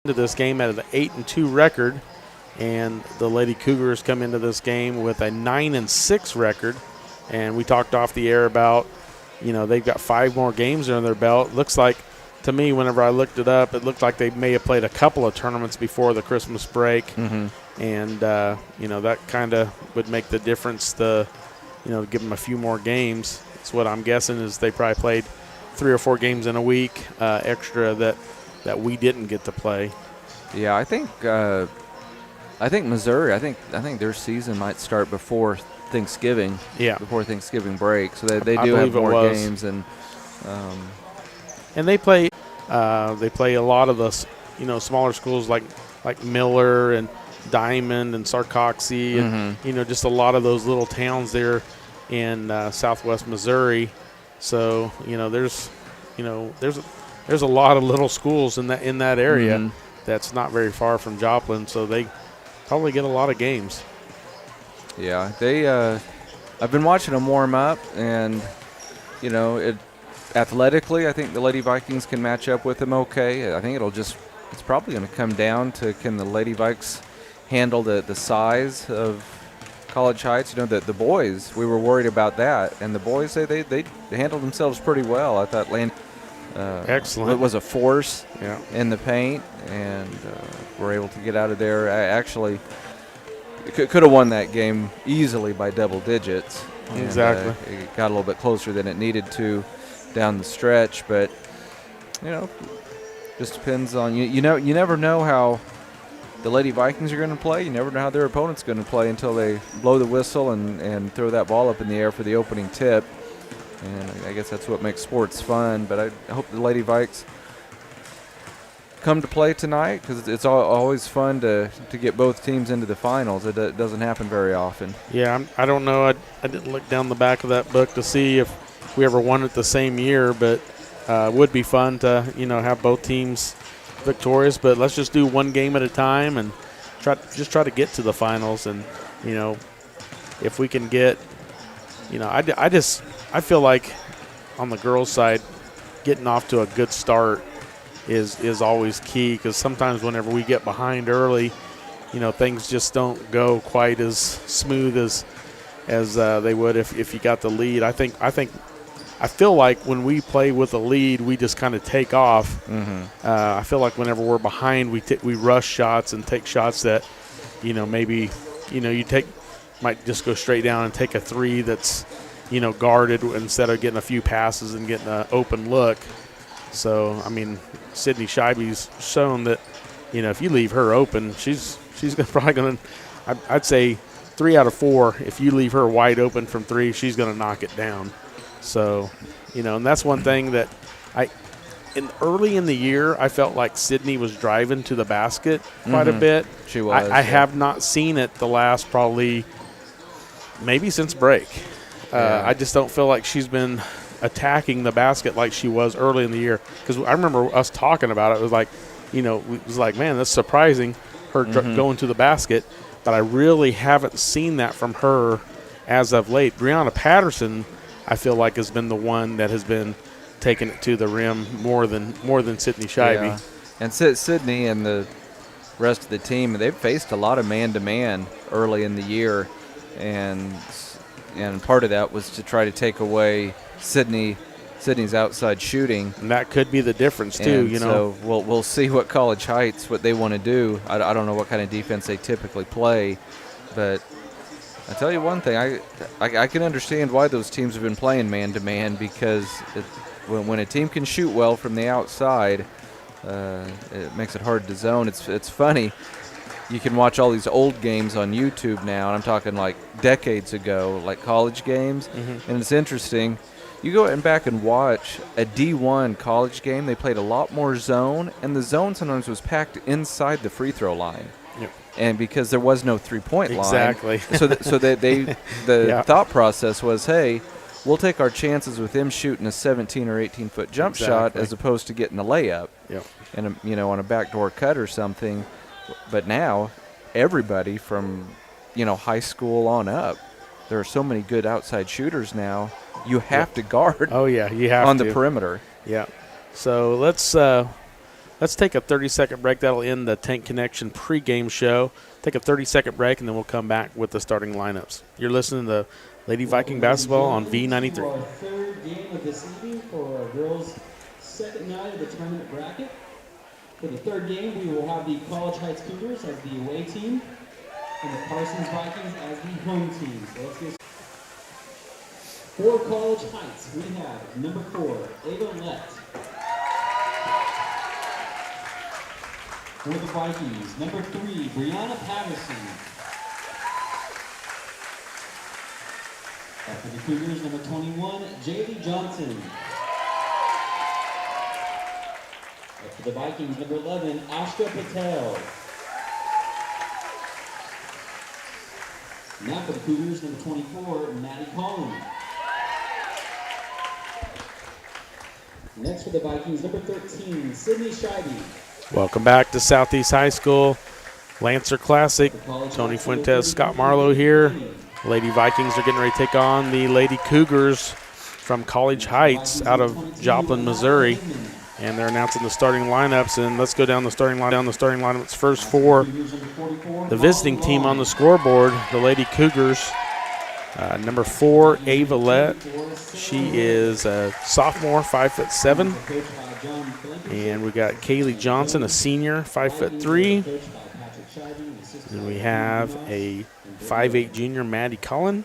into this game at an 8-2 record, and the Lady Cougars come into this game with a 9-6 record. And we talked off the air about, they've got 5 more games under their belt. Looks like, to me, whenever I looked it up, it looked like they may have played a couple of tournaments before the Christmas break. Mm-hmm. And, that kind of would make the difference, give them a few more games. That's what I'm guessing is they probably played 3 or 4 games in a week extra that we didn't get to play. Yeah, I think Missouri. I think their season might start before Thanksgiving. Yeah, before Thanksgiving break. So they do have more games, and they play a lot of the smaller schools like Miller and Diamond and Sarcoxy and just a lot of those little towns there in southwest Missouri. So there's a lot of little schools in that area that's not very far from Joplin, so they probably get a lot of games. Yeah, I've been watching them warm up, and athletically, I think the Lady Vikings can match up with them okay. I think it's probably going to come down to, can the Lady Vikes handle the size of College Heights? The boys, we were worried about that, and the boys say they handled themselves pretty well. I thought excellent. It was a force yeah. in the paint, and were able to get out of there. I actually could have won that game easily by double digits. Exactly. And, it got a little bit closer than it needed to down the stretch, but just depends on you never know how the Lady Vikings are going to play. You never know how their opponent's going to play until they blow the whistle and throw that ball up in the air for the opening tip. And I guess that's what makes sports fun. But I hope the Lady Vikes come to play tonight, because it's always fun to get both teams into the finals. It doesn't happen very often. Yeah, I don't know. I didn't look down the back of that book to see if we ever won it the same year, but it would be fun to have both teams victorious. But let's just do one game at a time and try to get to the finals. And if we can get, I feel like on the girls' side, getting off to a good start is always key, because sometimes whenever we get behind early, things just don't go quite as smooth as they would if you got the lead. I feel like when we play with a lead, we just kind of take off. I feel like whenever we're behind, we rush shots and take shots that maybe you might just go straight down and take a three that's guarded instead of getting a few passes and getting an open look. So, Sydney Scheibe's shown that, if you leave her open, she's probably going to, I'd say 3 out of 4, if you leave her wide open from 3, she's going to knock it down. So, and that's one thing that early in the year, I felt like Sydney was driving to the basket quite a bit. She was. I have not seen it the last probably maybe since break. I just don't feel like she's been attacking the basket like she was early in the year, because I remember us talking about it. It was like, man, that's surprising, her going to the basket, but I really haven't seen that from her as of late. Brianna Patterson, I feel like, has been the one that has been taking it to the rim more than Sydney Scheibe. Yeah. And Sydney and the rest of the team, they've faced a lot of man-to-man early in the year, and part of that was to try to take away Sydney's outside shooting, and that could be the difference too. And so we'll see what College Heights, what they want to do. I don't know what kind of defense they typically play, but I tell you one thing, I can understand why those teams have been playing man to man, because when a team can shoot well from the outside, it makes it hard to zone. It's funny. You can watch all these old games on YouTube now, and I'm talking like decades ago, like college games, and it's interesting. You go back and watch a D1 college game, they played a lot more zone, and the zone sometimes was packed inside the free throw line. Yep. And because there was no three-point line. Exactly. so the thought process was, hey, we'll take our chances with him shooting a 17 or 18-foot jump shot as opposed to getting a layup. Yep. And on a backdoor cut or something. But now everybody from, high school on up, there are so many good outside shooters now. You have to guard. Oh yeah, you have on to. the perimeter. Yeah. So let's Let's take a 30-second break. That'll end the Tank Connection pregame show. Take a 30-second break, and then we'll come back with the starting lineups. You're listening to Lady Viking basketball on V93. For our third game of this evening for our girls' second night of the tournament bracket. For the third game, we will have the College Heights Cougars as the away team and the Parsons Vikings as the home team. So let's get for College Heights, we have number 4, Ava Lett. For the Vikings, number 3, Brianna Patterson. For the Cougars, number 21, Jaylee Johnson. For the Vikings, number 11, Ashka Patel. Now for the Cougars, number 24, Maddie Collins. Next for the Vikings, number 13, Sydney Scheibe. Welcome back to Southeast High School Lancer Classic. Tony Fuentes, Scott Marlowe here. Lady Vikings are getting ready to take on the Lady Cougars from College Heights out of Joplin, Missouri. And they're announcing the starting lineups. And let's go down the starting lineups first for the visiting team on the scoreboard, the Lady Cougars. Number 4, Ava Lett. She is a sophomore, 5'7". And we got Kaylee Johnson, a senior, 5'3". And we have a 5'8" junior, Maddie Collin.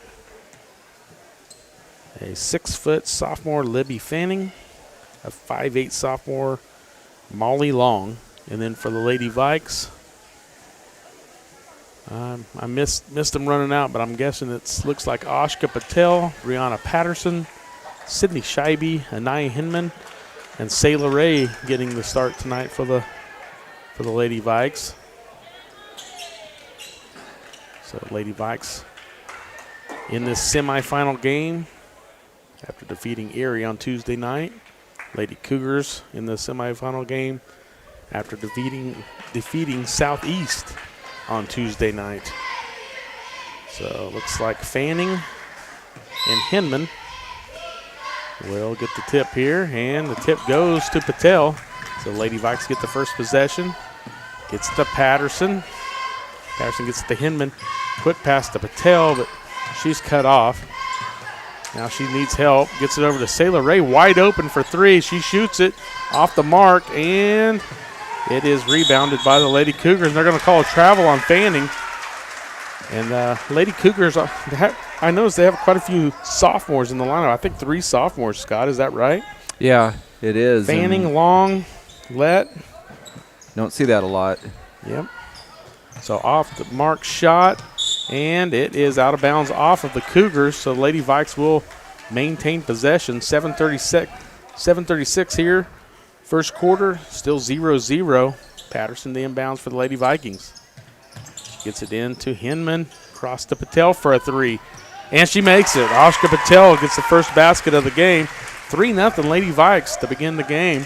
A 6' sophomore, Libby Fanning. A 5'8" sophomore, Molly Long. And then for the Lady Vikes, I missed them running out, but I'm guessing it looks like Ashka Patel, Brianna Patterson, Sydney Scheibe, Anaya Hinman, and Sayla Ray getting the start tonight for the Lady Vikes. So Lady Vikes in this semifinal game after defeating Erie on Tuesday night. Lady Cougars in the semifinal game after defeating Southeast on Tuesday night. So looks like Fanning and Hinman will get the tip here, and the tip goes to Patel. So Lady Vikes get the first possession. Gets to Patterson. Patterson gets to Hinman. Quick pass to Patel, but she's cut off. Now she needs help. Gets it over to Sayla Ray, wide open for 3. She shoots it off the mark, and it is rebounded by the Lady Cougars. They're going to call a travel on Fanning. And Lady Cougars, I noticed they have quite a few sophomores in the lineup. I think 3 sophomores, Scott. Is that right? Yeah, it is. Fanning, Long, Lett. Don't see that a lot. Yep. So off the mark shot, and it is out of bounds off of the Cougars. So Lady Vikes will maintain possession. 7:36 here. First quarter, still 0-0. Patterson the inbounds for the Lady Vikings. She gets it in to Hinman. Cross to Patel for a 3. And she makes it. Ashka Patel gets the first basket of the game. 3-0 Lady Vikes to begin the game.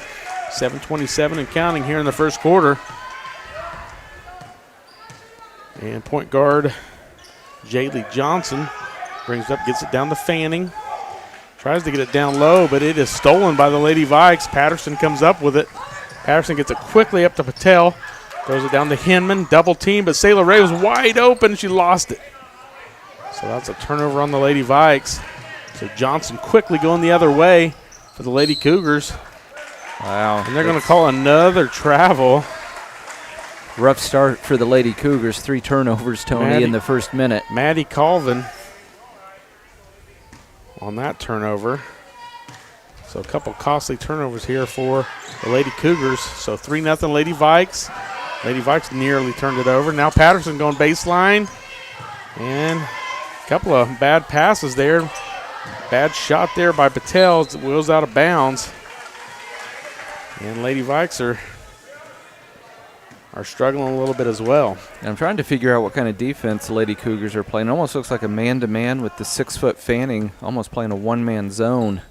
7:27 and counting here in the first quarter. And point guard Jaylee Johnson brings up, gets it down to Fanning. Tries to get it down low, but it is stolen by the Lady Vikes. Patterson comes up with it. Patterson gets it quickly up to Patel. Throws it down to Hinman. Double team, but Sayla Ray was wide open. She lost it. So that's a turnover on the Lady Vikes. So Johnson quickly going the other way for the Lady Cougars. Wow. And they're going to call another travel. Rough start for the Lady Cougars. 3 turnovers, Tony, in the first minute. Maddie Colvin on that turnover. So a couple costly turnovers here for the Lady Cougars. So 3-0 Lady Vikes. Lady Vikes nearly turned it over. Now Patterson going baseline. And a couple of bad passes there. Bad shot there by Patel. It wheels out of bounds. And Lady Vikes are struggling a little bit as well. And I'm trying to figure out what kind of defense the Lady Cougars are playing. It almost looks like a man-to-man with the 6' Fanning, almost playing a one-man zone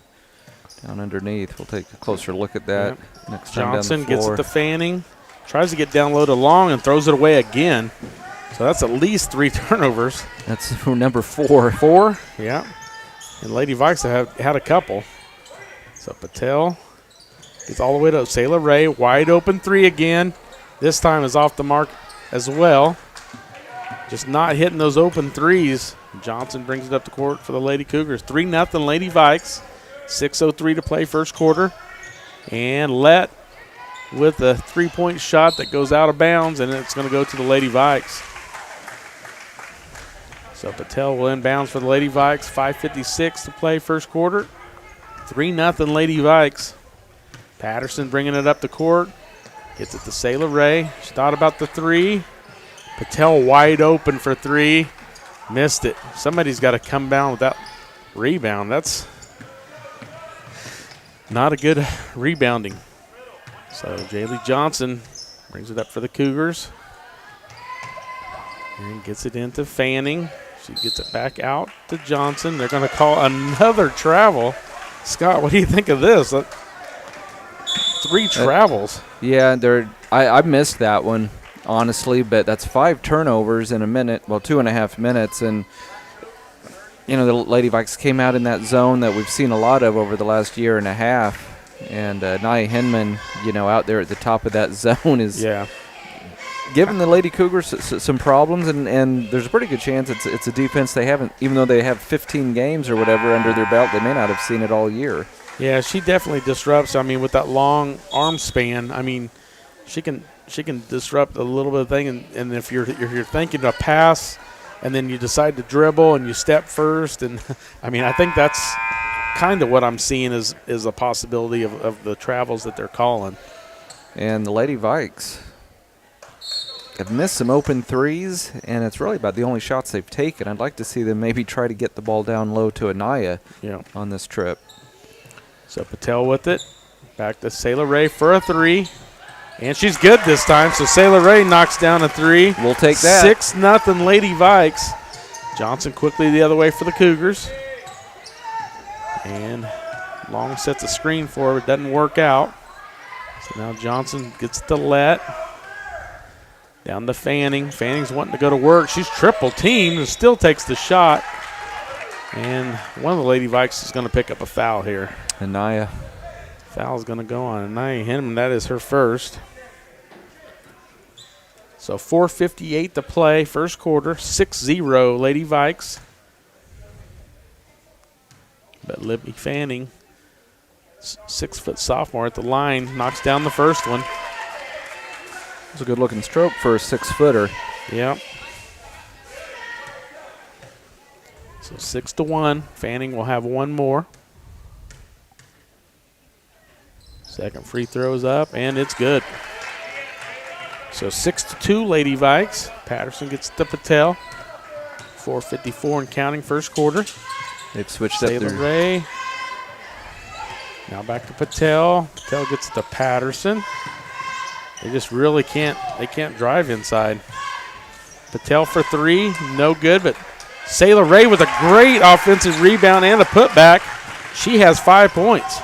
down underneath. We'll take a closer look at that next time Johnson down the floor. gets it to Fanning, tries to get down low to Long and throws it away again. So that's at least 3 turnovers. That's for number 4. 4, yeah. And Lady Vikes have had a couple. So Patel Gets all the way to Sayla Ray. Wide open three again. This time is off the mark as well. Just not hitting those open threes. Johnson brings it up the court for the Lady Cougars. 3-0 Lady Vikes. 6:03 to play first quarter. And Lett with a three-point shot that goes out of bounds, and it's going to go to the Lady Vikes. So Patel will inbounds for the Lady Vikes. 5:56 to play first quarter. 3-0 Lady Vikes. Patterson bringing it up the court. Gets it to Sayla Ray. She thought about the three. Patel wide open for three. Missed it. Somebody's got to come down with that rebound. That's not a good rebounding. So Jaylee Johnson brings it up for the Cougars. And gets it into Fanning. She gets it back out to Johnson. They're going to call another travel. Scott, what do you think of this? 3 travels. Yeah, I missed that one, honestly, but that's 5 turnovers in a minute, well, 2.5 minutes. And, the Lady Vikes came out in that zone that we've seen a lot of over the last year and a half. And Nia Hinman, out there at the top of that zone is giving the Lady Cougars some problems. And there's a pretty good chance it's a defense they haven't, even though they have 15 games or whatever under their belt, they may not have seen it all year. Yeah, she definitely disrupts. I mean, with that long arm span, I mean, she can disrupt a little bit of thing. And if you're thinking a pass, and then you decide to dribble and you step first, and I mean, I think that's kind of what I'm seeing is a possibility of the travels that they're calling. And the Lady Vikes have missed some open threes, and it's really about the only shots they've taken. I'd like to see them maybe try to get the ball down low to Anaya on this trip. So Patel with it. Back to Sayla Ray for a three. And she's good this time. So Sayla Ray knocks down a three. We'll take that. 6-0 Lady Vikes. Johnson quickly the other way for the Cougars. And Long sets a screen for her. It doesn't work out. So now Johnson gets the Lett. Down to Fanning. Fanning's wanting to go to work. She's triple teamed and still takes the shot. And one of the Lady Vikes is going to pick up a foul here. Anaya. Foul's going to go on Anaya Hinman. That is her first. So 4:58 to play, first quarter, 6-0 Lady Vikes. But Libby Fanning, 6-foot sophomore at the line, knocks down the first one. It's a good-looking stroke for a 6-footer. Yep. So 6-1. Fanning will have one more. Second free throw's up, and it's good. So 6-2 Lady Vikes. Patterson gets to Patel. 4:54 and counting first quarter. They've switched up Sayla Ray. Now back to Patel. Patel gets to Patterson. They just really can't drive inside. Patel for three, no good, but Sayla Ray with a great offensive rebound and a putback. She has 5 points.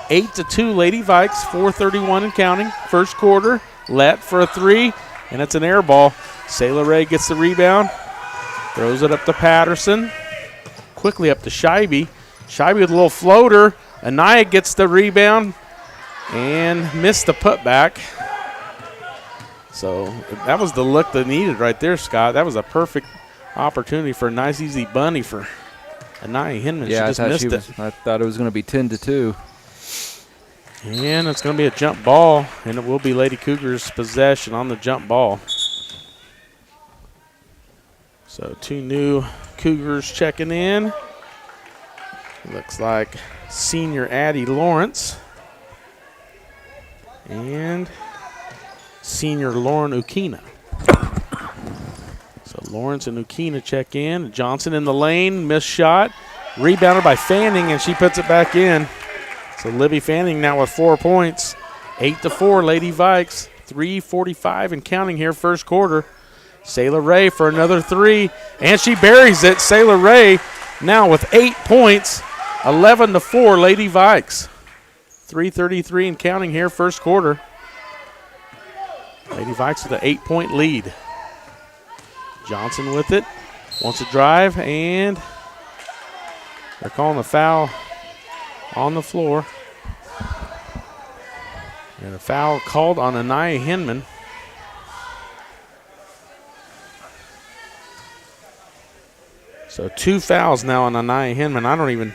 8-2 Lady Vikes, 4:31 and counting. First quarter, Lett for a three, and it's an air ball. Sayla Ray gets the rebound, throws it up to Patterson. Quickly up to Scheibe. Scheibe with a little floater. Anaya gets the rebound and missed the putback. So that was the look they needed right there, Scott. That was a perfect opportunity for a nice, easy bunny for Anaya Hinman. Yeah, she just missed it. I thought it was going to be 10-2. And it's going to be a jump ball, and it will be Lady Cougars' possession on the jump ball. So 2 new Cougars checking in. Looks like senior Addie Lawrence and senior Lauren Ukina. So Lawrence and Ukina check in. Johnson in the lane, missed shot. Rebounded by Fanning, and she puts it back in. So Libby Fanning now with 4 points. 8-4 Lady Vikes. 3:45 and counting here first quarter. Sayla Ray for another three, and she buries it. Sayla Ray now with 8 points. 11-4 Lady Vikes. 3:33 and counting here first quarter. Lady Vikes with an 8-point lead. Johnson with it. Wants to drive, and they're calling a foul on the floor. And a foul called on Anaya Hinman. So 2 fouls now on Anaya Hinman. I don't even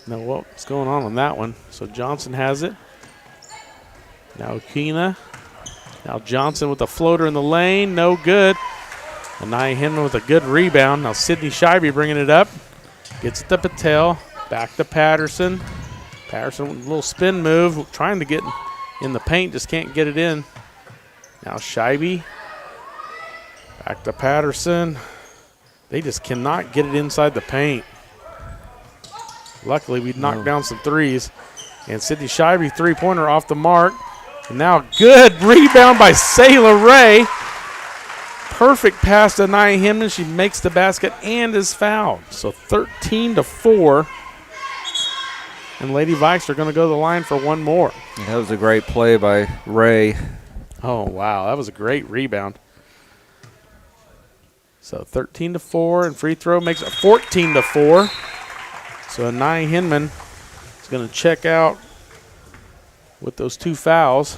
know what's going on that one. So Johnson has it. Now Okina. Now Johnson with a floater in the lane. No good. Anaya Hinman with a good rebound. Now Sydney Scheibe bringing it up. Gets it to Patel. Back to Patterson. Patterson with a little spin move. Trying to get in the paint. Just can't get it in. Now Scheibe. Back to Patterson. They just cannot get it inside the paint. Luckily, we knocked down some threes. And Sydney Scheibe, three-pointer off the mark. And now good rebound by Sayla Ray. Perfect pass to Anaya Hinman. She makes the basket and is fouled. So 13-4. And Lady Vikes are going to go to the line for one more. Yeah, that was a great play by Ray. Oh, wow. That was a great rebound. So 13-4, and free throw makes it 14-4. So Anaya Hinman is going to check out with those 2 fouls.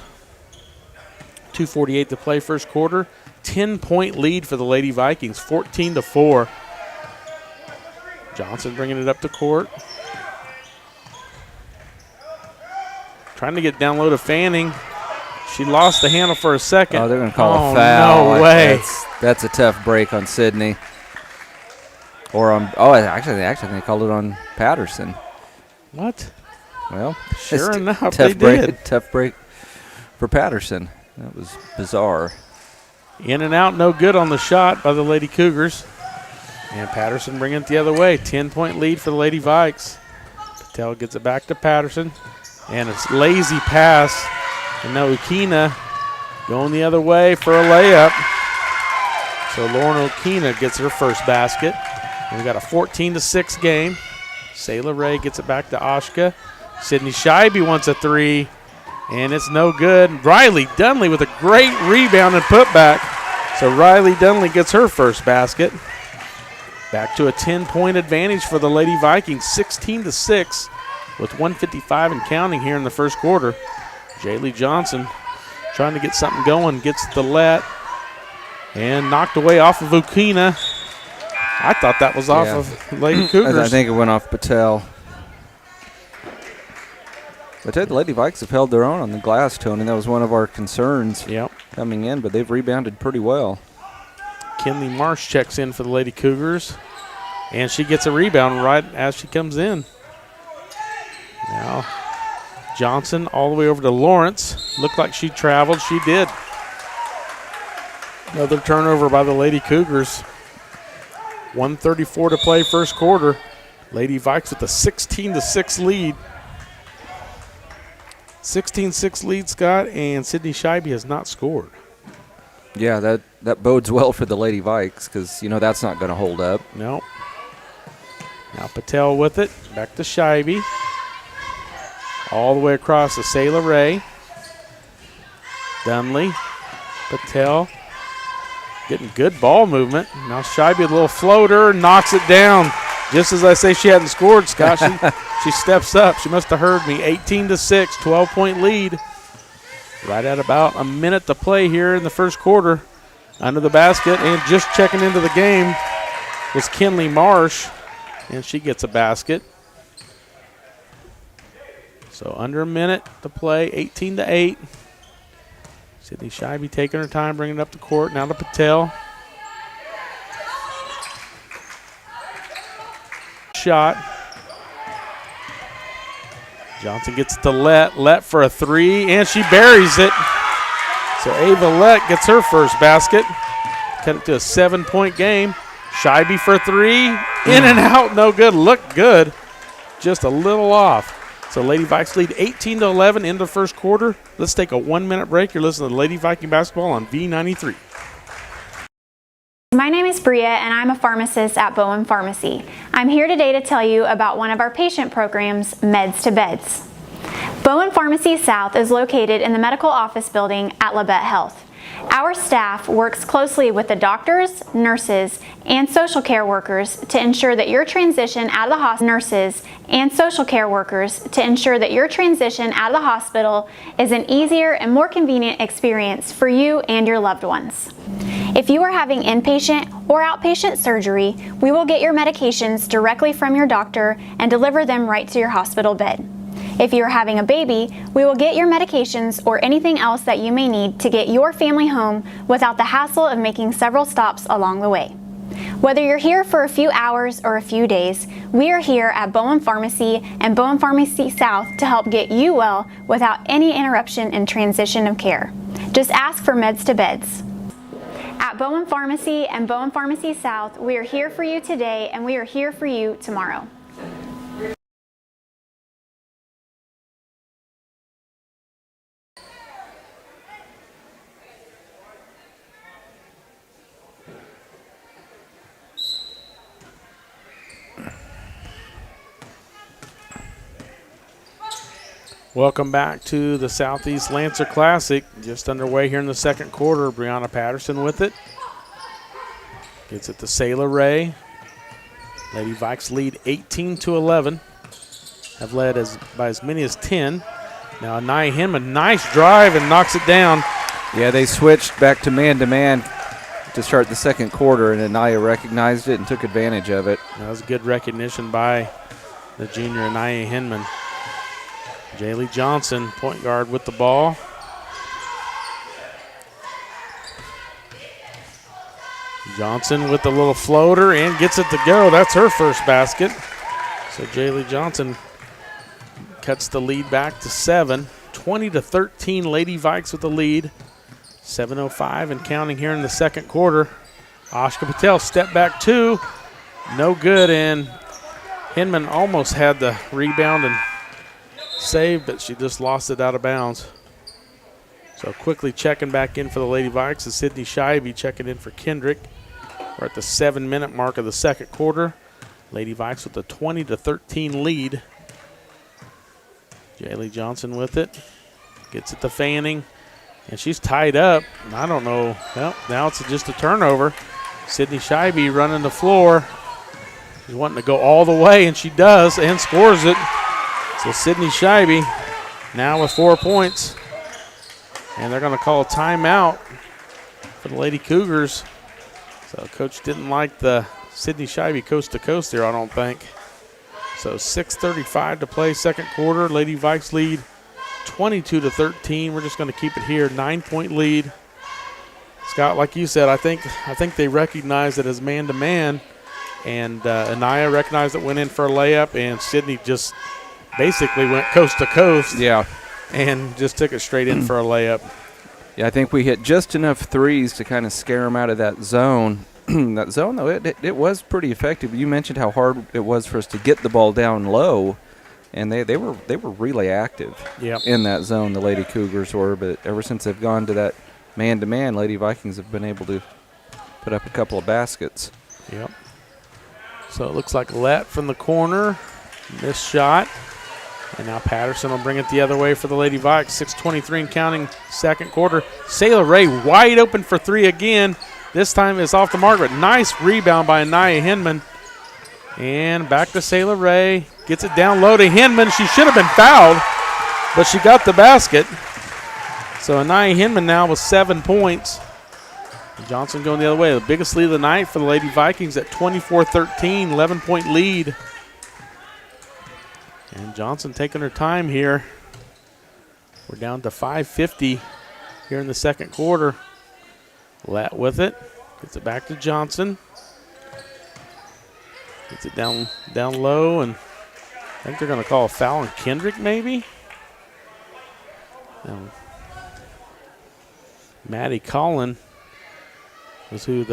2:48 to play first quarter. 10-point lead for the Lady Vikings, 14-4. Johnson bringing it up to court. Trying to get down low to Fanning. She lost the handle for a second. Oh, they're going to call a foul. No way. That's a tough break on Sydney. Or on, actually, they called it on Patterson. What? Well, sure enough, they did. Tough break for Patterson. That was bizarre. In and out, no good on the shot by the Lady Cougars. And Patterson bringing it the other way. 10-point lead for the Lady Vikes. Patel gets it back to Patterson. And it's lazy pass. And now Okina going the other way for a layup. So Lauren Okina gets her first basket. And we got a 14-6 game. Sayla Ray gets it back to Ashka. Sydney Scheibe wants a 3. And it's no good. Riley Dunley with a great rebound and putback. So Riley Dunley gets her first basket. Back to a 10-point advantage for the Lady Vikings, 16-6 with 1:55 and counting here in the first quarter. Jaylee Johnson trying to get something going, gets the let, and knocked away off of Okina. I thought that was off of Lady Cougars. I think it went off Patel. I tell you, the Lady Vikes have held their own on the glass, Tony. That was one of our concerns coming in, but they've rebounded pretty well. Kinley Marsh checks in for the Lady Cougars, and she gets a rebound right as she comes in. Now Johnson all the way over to Lawrence. Looked like she traveled. She did. Another turnover by the Lady Cougars. 1:34 to play first quarter. Lady Vikes with a 16-6 lead. 16-6 lead, Scott, and Sydney Scheibe has not scored. Yeah, that bodes well for the Lady Vikes because, that's not going to hold up. No. Now Patel with it. Back to Scheibe. All the way across to Sayla Ray. Dunley. Patel. Getting good ball movement. Now Scheibe with a little floater. Knocks it down. Just as I say she hadn't scored, Scott, she steps up. She must have heard me. 18-6, 12-point lead. Right at about a minute to play here in the first quarter. Under the basket, and just checking into the game was Kinley Marsh, and she gets a basket. So under a minute to play, 18-8. Sydney Scheibe taking her time, bringing it up the court. Now to Patel. Shot. Johnson gets to Let for a 3, and she buries it. So Ava Lett gets her first basket. Cut it to a 7-point game. Scheibe for 3, in and out, no good. Looked good, just a little off. So Lady Vikes lead 18-11 into the first quarter. Let's take a 1-minute break. You're listening to Lady Viking basketball on V93. My name is Bria, and I'm a pharmacist at Bowen Pharmacy. I'm here today to tell you about one of our patient programs, Meds to Beds. Bowen Pharmacy South is located in the medical office building at Labette Health. Our staff works closely with the doctors, nurses, and social care workers to ensure that your transition out of the hospital is an easier and more convenient experience for you and your loved ones. If you are having inpatient or outpatient surgery, we will get your medications directly from your doctor and deliver them right to your hospital bed. If you are having a baby, we will get your medications or anything else that you may need to get your family home without the hassle of making several stops along the way. Whether you're here for a few hours or a few days, we are here at Bowen Pharmacy and Bowen Pharmacy South to help get you well without any interruption in transition of care. Just ask for Meds to Beds. At Bowen Pharmacy and Bowen Pharmacy South, we are here for you today and we are here for you tomorrow. Welcome back to the Southeast Lancer Classic. Just underway here in the second quarter. Brianna Patterson with it. Gets it to Sayla Ray. Lady Vikes lead 18-11. Have led by as many as 10. Now Anaya Hinman, nice drive and knocks it down. Yeah, they switched back to man-to-man to start the second quarter, and Anaya recognized it and took advantage of it. That was good recognition by the junior Anaya Hinman. Jaylee Johnson, point guard with the ball. Johnson with the little floater and gets it to go. That's her first basket. So Jaylee Johnson cuts the lead back to 7. 20-13, Lady Vikes with the lead. 7:05 and counting here in the second quarter. Ashka Patel, step back 2. No good, and Hinman almost had the rebound and save, but she just lost it out of bounds. So quickly checking back in for the Lady Vikes is Sydney Scheibe checking in for Kendrick. We're at the 7-minute mark of the second quarter. Lady Vikes with a 20-13 lead. Jaylee Johnson with it. Gets it to Fanning. And she's tied up. I don't know. Well, now it's just a turnover. Sydney Scheibe running the floor. She's wanting to go all the way, and she does, and scores it. So Sydney Scheibe now with 4 points. And they're going to call a timeout for the Lady Cougars. So coach didn't like the Sydney Scheibe coast to coast there, I don't think. So 6:35 to play, second quarter. Lady Vikes lead 22-13. We're just going to keep it here. 9-point lead. Scott, like you said, I think they recognized it as man-to-man. And Anaya recognized it, went in for a layup, and Sydney just basically went coast to coast. Yeah. And just took it straight in for a layup. Yeah, I think we hit just enough threes to kind of scare them out of that zone. That zone, though, it was pretty effective. You mentioned how hard it was for us to get the ball down low, and they were really active in that zone, the Lady Cougars were. But ever since they've gone to that man-to-man, Lady Vikings have been able to put up a couple of baskets. Yep. So it looks like Lett from the corner, missed shot. And now Patterson will bring it the other way for the Lady Vikes. 6:23 and counting, second quarter. Sayla Ray wide open for 3 again. This time it's off the mark, but nice rebound by Anaya Hinman. And back to Sayla Ray. Gets it down low to Hinman. She should have been fouled, but she got the basket. So Anaya Hinman now with 7 points. Johnson going the other way. The biggest lead of the night for the Lady Vikings at 24-13, 11-point lead. And Johnson taking her time here. We're down to 5:50 here in the second quarter. Lett with it. Gets it back to Johnson. Gets it down low, and I think they're going to call a foul on Kendrick maybe. Maddie Collin was who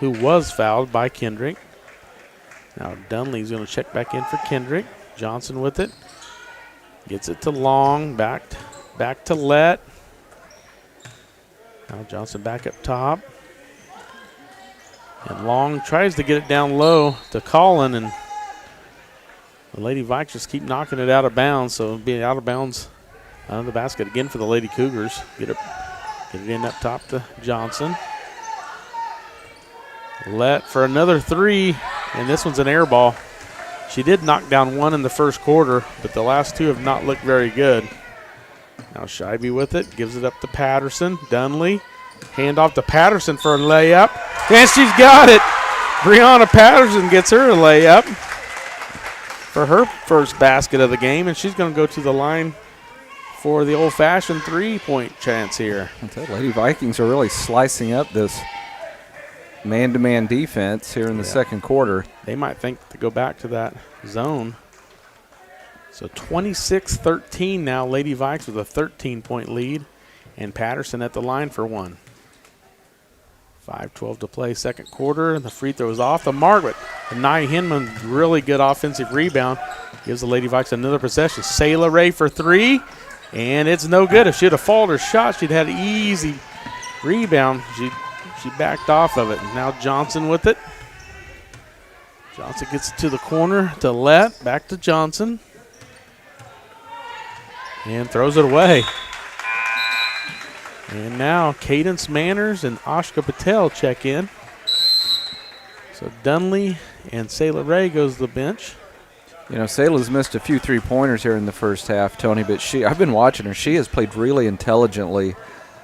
was fouled by Kendrick. Now Dunley's going to check back in for Kendrick. Johnson with it. Gets it to Long. Back to Lett. Now Johnson back up top. And Long tries to get it down low to Collin, and the Lady Vikes just keep knocking it out of bounds. So it'll be out of bounds under the basket again for the Lady Cougars. Get it Get it in up top to Johnson. Let for another three, and this one's an air ball. She did knock down one in the first quarter, but the last two have not looked very good. Now Scheibe with it, gives it up to Patterson. Dunley, hand off to Patterson for a layup, and she's got it. Brianna Patterson gets her a layup for her first basket of the game, and she's going to go to the line for the old-fashioned three-point chance here. The Lady Vikings are really slicing up this man-to-man defense here in the second quarter. They might think to go back to that zone. So 26-13 now, Lady Vikes with a 13-point lead, and Patterson at the line for one. 5:12 to play, second quarter. The free throw is off the mark, but Anaya Hinman, really good offensive rebound, gives the Lady Vikes another possession. Sayla Ray for three, and it's no good. If she'd have fouled her shot, she'd had an easy rebound. She backed off of it. Now Johnson with it. Johnson gets it to the corner to Let. Back to Johnson. And throws it away. And now Cadence Manners and Ashka Patel check in. So Dunley and Sayla Ray goes to the bench. You know, Sayla's missed a few three-pointers here in the first half, Tony, but I've been watching her. She has played really intelligently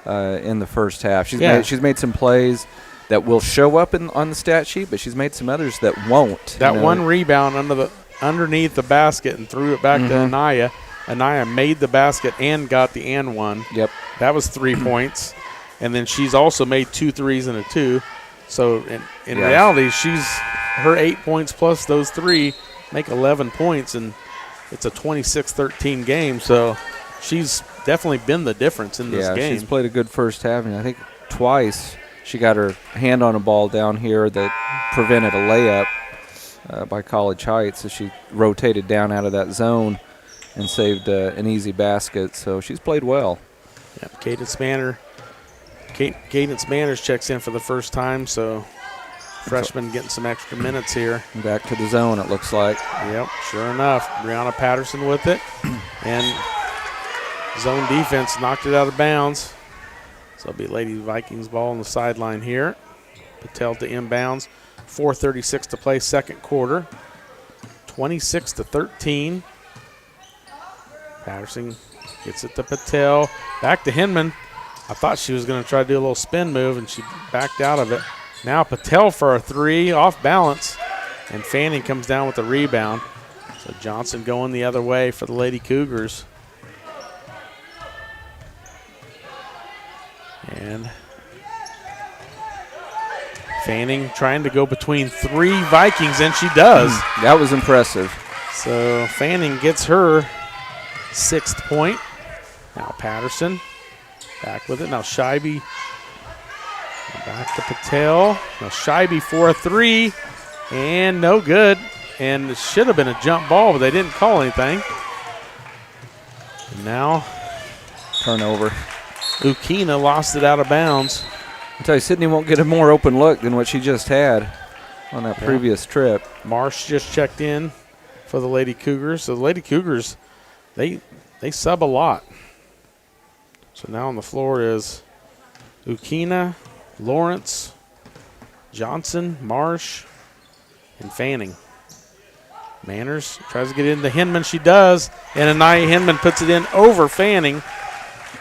in the first half. She's made some plays that will show up on the stat sheet, but she's made some others that won't. That one rebound underneath the basket and threw it back to Anaya. Anaya made the basket and got the and one. Yep. That was 3 points. And then she's also made 2 threes and a 2. So in reality, her 8 points plus those 3 make 11 points, and it's a 26-13 game. So she's definitely been the difference in this game. Yeah, she's played a good first half. And I think twice she got her hand on a ball down here that prevented a layup by College Heights. So she rotated down out of that zone and saved an easy basket. So she's played well. Yeah, Cadence Manners checks in for the first time, so freshman getting some extra minutes here. Back to the zone, it looks like. Yep, sure enough. Brianna Patterson with it. And zone defense knocked it out of bounds. So it'll be Lady Vikings ball on the sideline here. Patel to inbounds. 4:36 to play, second quarter. 26-13. Patterson gets it to Patel. Back to Hinman. I thought she was going to try to do a little spin move, and she backed out of it. Now Patel for a three, off balance, and Fanning comes down with the rebound. So Johnson going the other way for the Lady Cougars. And Fanning trying to go between 3 Vikings, and she does. That was impressive. So Fanning gets her 6th point. Now Patterson back with it. Now Scheibe back to Patel. Now Scheibe for a 3, and no good. And it should have been a jump ball, but they didn't call anything. And now Turnover. Ukina lost it out of bounds. I tell you, Sydney won't get a more open look than what she just had on that previous trip. Marsh just checked in for the Lady Cougars. So the Lady Cougars, they sub a lot. So now on the floor is Ukina, Lawrence, Johnson, Marsh, and Fanning. Manners tries to get into Hinman. She does. And Anaya Hinman puts it in over Fanning.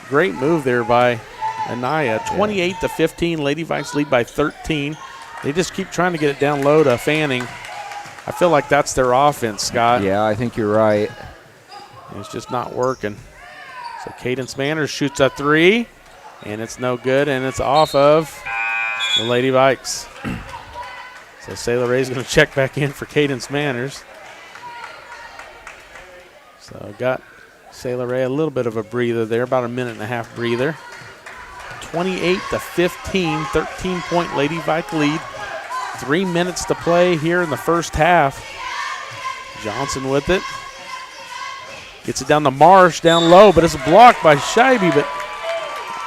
Great move there by Anaya. 28-15. Lady Vikes lead by 13. They just keep trying to get it down low to Fanning. I feel like that's their offense, Scott. Yeah, I think you're right. It's just not working. So Cadence Manners shoots a 3, and it's no good, and it's off of the Lady Vikes. So Sayla Ray's going to check back in for Cadence Manners. So got Sayla Ray a little bit of a breather there, about a minute and a half breather. 28-15, 13-point Lady Vike lead. 3 minutes to play here in the first half. Johnson with it. Gets it down to Marsh, down low, but it's blocked by Scheibe. But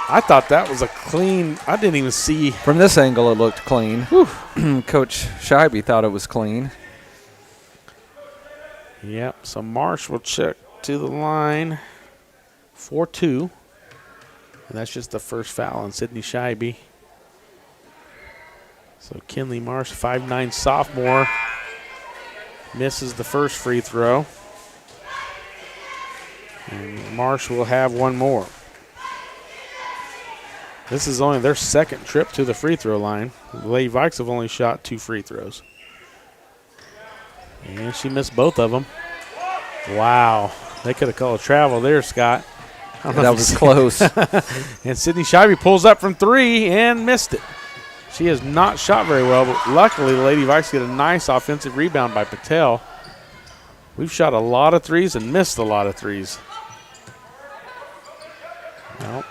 I thought that was a clean. I didn't even see. From this angle, it looked clean. Coach Scheibe thought it was clean. Yep, so Marsh will check to the line. 4-2. And that's just the first foul on Sydney Scheibe. So Kinley Marsh, 5'9" sophomore, misses the first free throw. And Marsh will have one more. This is only their second trip to the free throw line. The Lady Vikes have only shot 2 free throws. And she missed both of them. Wow. They could have called travel there, Scott. That was close. And Sydney Scheibe pulls up from 3 and missed it. She has not shot very well, but luckily the Lady Vikes get a nice offensive rebound by Patel. We've shot a lot of threes and missed a lot of threes. Nope.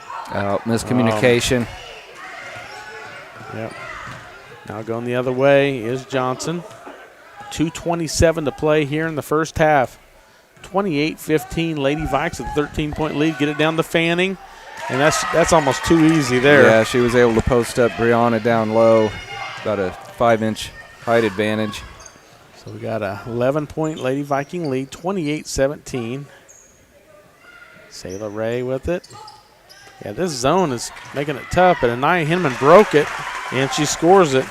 Miscommunication. Yep. Now going the other way is Johnson. 2:27 to play here in the first half. 28-15, Lady Vikes with a 13-point lead. Get it down to Fanning, and that's almost too easy there. Yeah, she was able to post up Brianna down low. About a 5-inch height advantage. So we got a 11-point Lady Viking lead, 28-17. Sayla Ray with it. Yeah, this zone is making it tough, but Anaya Hinman broke it, and she scores it.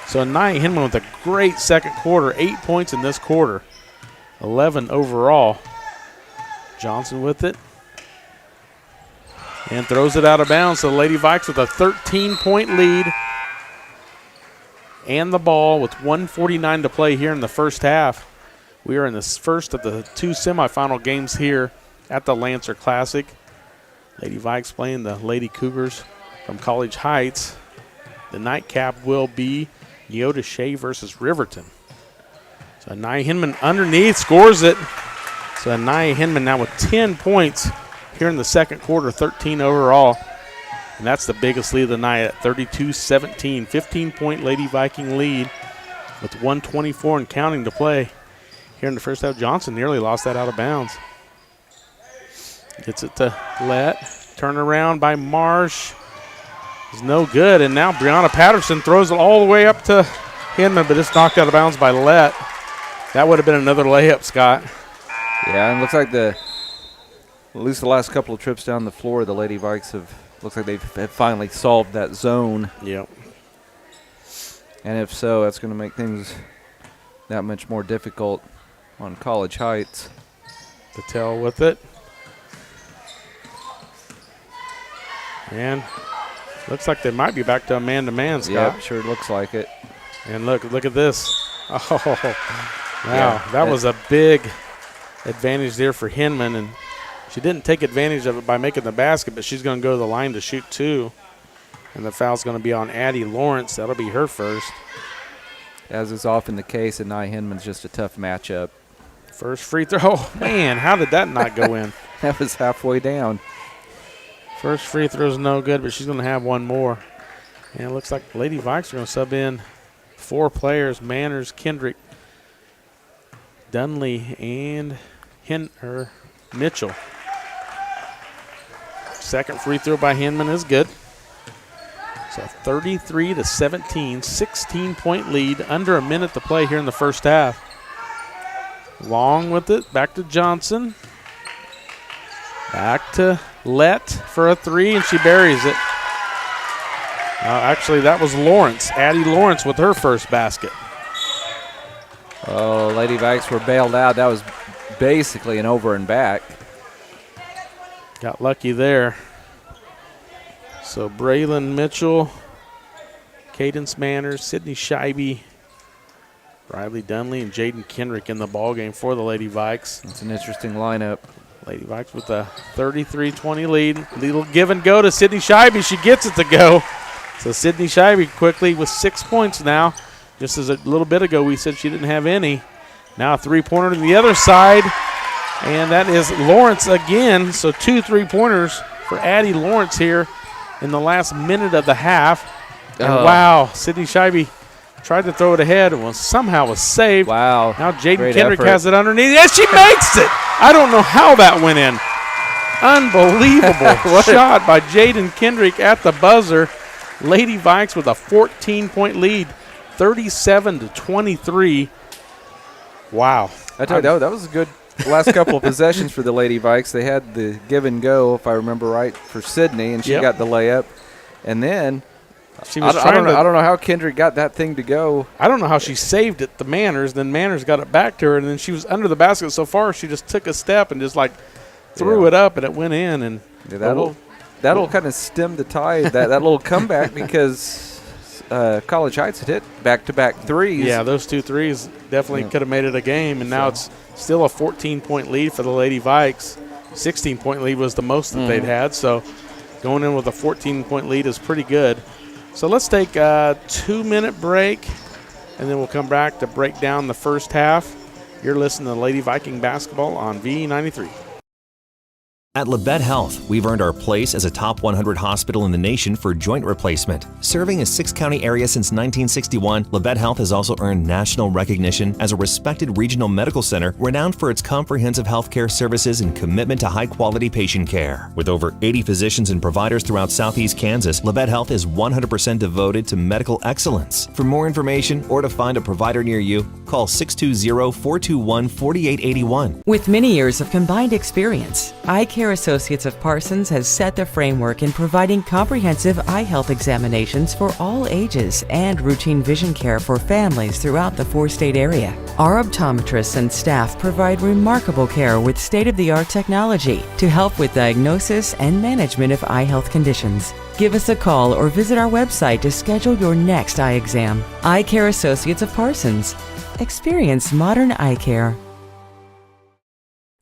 So Anaya Hinman with a great second quarter, 8 points in this quarter, 11 overall. Johnson with it, and throws it out of bounds. So Lady Vikes with a 13-point lead and the ball with 1:49 to play here in the first half. We are in the first of the 2 semifinal games here at the Lancer Classic. Lady Vikes playing the Lady Cougars from College Heights. The nightcap will be Neota Shea versus Riverton. So Anaya Hinman underneath scores it. So Anaya Hinman now with 10 points here in the second quarter, 13 overall. And that's the biggest lead of the night at 32-17. 15-point Lady Viking lead with 1:24 and counting to play here in the first half. Johnson nearly lost that out of bounds. Gets it to Lett. Turnaround by Marsh is no good. And now Brianna Patterson throws it all the way up to Hinman, but it's knocked out of bounds by Lett. That would have been another layup, Scott. Yeah, and it looks like at least the last couple of trips down the floor, the Lady Vikes looks like they've finally solved that zone. Yep. And if so, that's going to make things that much more difficult on College Heights. Patel with it. And looks like they might be back to a man-to-man, Scott. Yeah, sure looks like it. And look at this. Oh, wow. Yeah, that was a big advantage there for Hinman. And she didn't take advantage of it by making the basket, but she's going to go to the line to shoot 2. And the foul's going to be on Addie Lawrence. That'll be her first. As is often the case, and Nye Hinman's just a tough matchup. First free throw. Oh, man, how did that not go in? That was halfway down. First free throw's no good, but she's going to have one more. And it looks like Lady Vikes are going to sub in 4 players: Manners, Kendrick, Dunley, and Mitchell. Second free throw by Hinman is good. So 33-17, 16-point lead, under a minute to play here in the first half. Long with it, back to Johnson. Back to Lett for a 3, and she buries it. Actually, that was Lawrence, Addie Lawrence with her first basket. Oh, Lady Vikes were bailed out. That was basically an over and back. Got lucky there. So Braylon Mitchell, Cadence Manners, Sydney Scheibe, Riley Dunley, and Jaden Kendrick in the ballgame for the Lady Vikes. It's an interesting lineup. Lady Vikes with a 33-20 lead. Little give and go to Sydney Scheibe. She gets it to go. So Sydney Scheibe quickly with 6 points now. Just as a little bit ago we said she didn't have any. Now a 3-pointer to the other side. And that is Lawrence again. So 2 3-pointers for Addie Lawrence here in the last minute of the half. And wow, Sydney Scheibe tried to throw it ahead and somehow was saved. Wow. Now Jaden Great Kendrick effort. has it underneath. Yes, she makes it. I don't know how that went in. Unbelievable shot by Jaden Kendrick at the buzzer. Lady Vikes with a 14-point lead, 37-23. Wow. I tell you, that was a last couple of possessions for the Lady Vikes, they had the give and go, if I remember right, for Sydney, and she got the layup. And then she was I don't know how Kendrick got that thing to go. I don't know how she saved it to Manners. Then Manners got it back to her, and then she was under the basket so far she just took a step and just like threw it up, and it went in. And that'll kind of stem the tide, that little comeback, because College Heights had hit back-to-back threes. Yeah, those 2 threes definitely could have made it a game, and now it's still a 14-point lead for the Lady Vikes. 16-point lead was the most that they'd had, so going in with a 14-point lead is pretty good. So let's take a 2-minute break, and then we'll come back to break down the first half. You're listening to Lady Viking basketball on V93. At Labette Health, we've earned our place as a top 100 hospital in the nation for joint replacement. Serving a 6-county area since 1961, Labette Health has also earned national recognition as a respected regional medical center renowned for its comprehensive healthcare services and commitment to high-quality patient care. With over 80 physicians and providers throughout southeast Kansas, Labette Health is 100% devoted to medical excellence. For more information or to find a provider near you, call 620-421-4881. With many years of combined experience, Eye Care Associates of Parsons has set the framework in providing comprehensive eye health examinations for all ages and routine vision care for families throughout the 4-state area. Our optometrists and staff provide remarkable care with state-of-the-art technology to help with diagnosis and management of eye health conditions. Give us a call or visit our website to schedule your next eye exam. Eye Care Associates of Parsons. Experience modern eye care.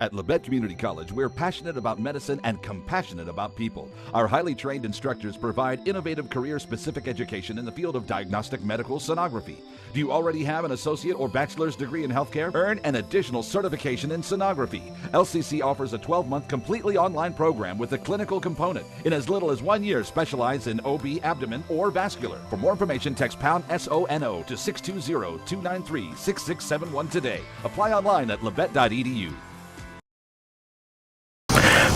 At Labette Community College, we're passionate about medicine and compassionate about people. Our highly trained instructors provide innovative career-specific education in the field of diagnostic medical sonography. Do you already have an associate or bachelor's degree in healthcare? Earn an additional certification in sonography. LCC offers a 12-month completely online program with a clinical component. In as little as 1 year, specialize in OB, abdomen, or vascular. For more information, text pound SONO to 620-293-6671 today. Apply online at labette.edu.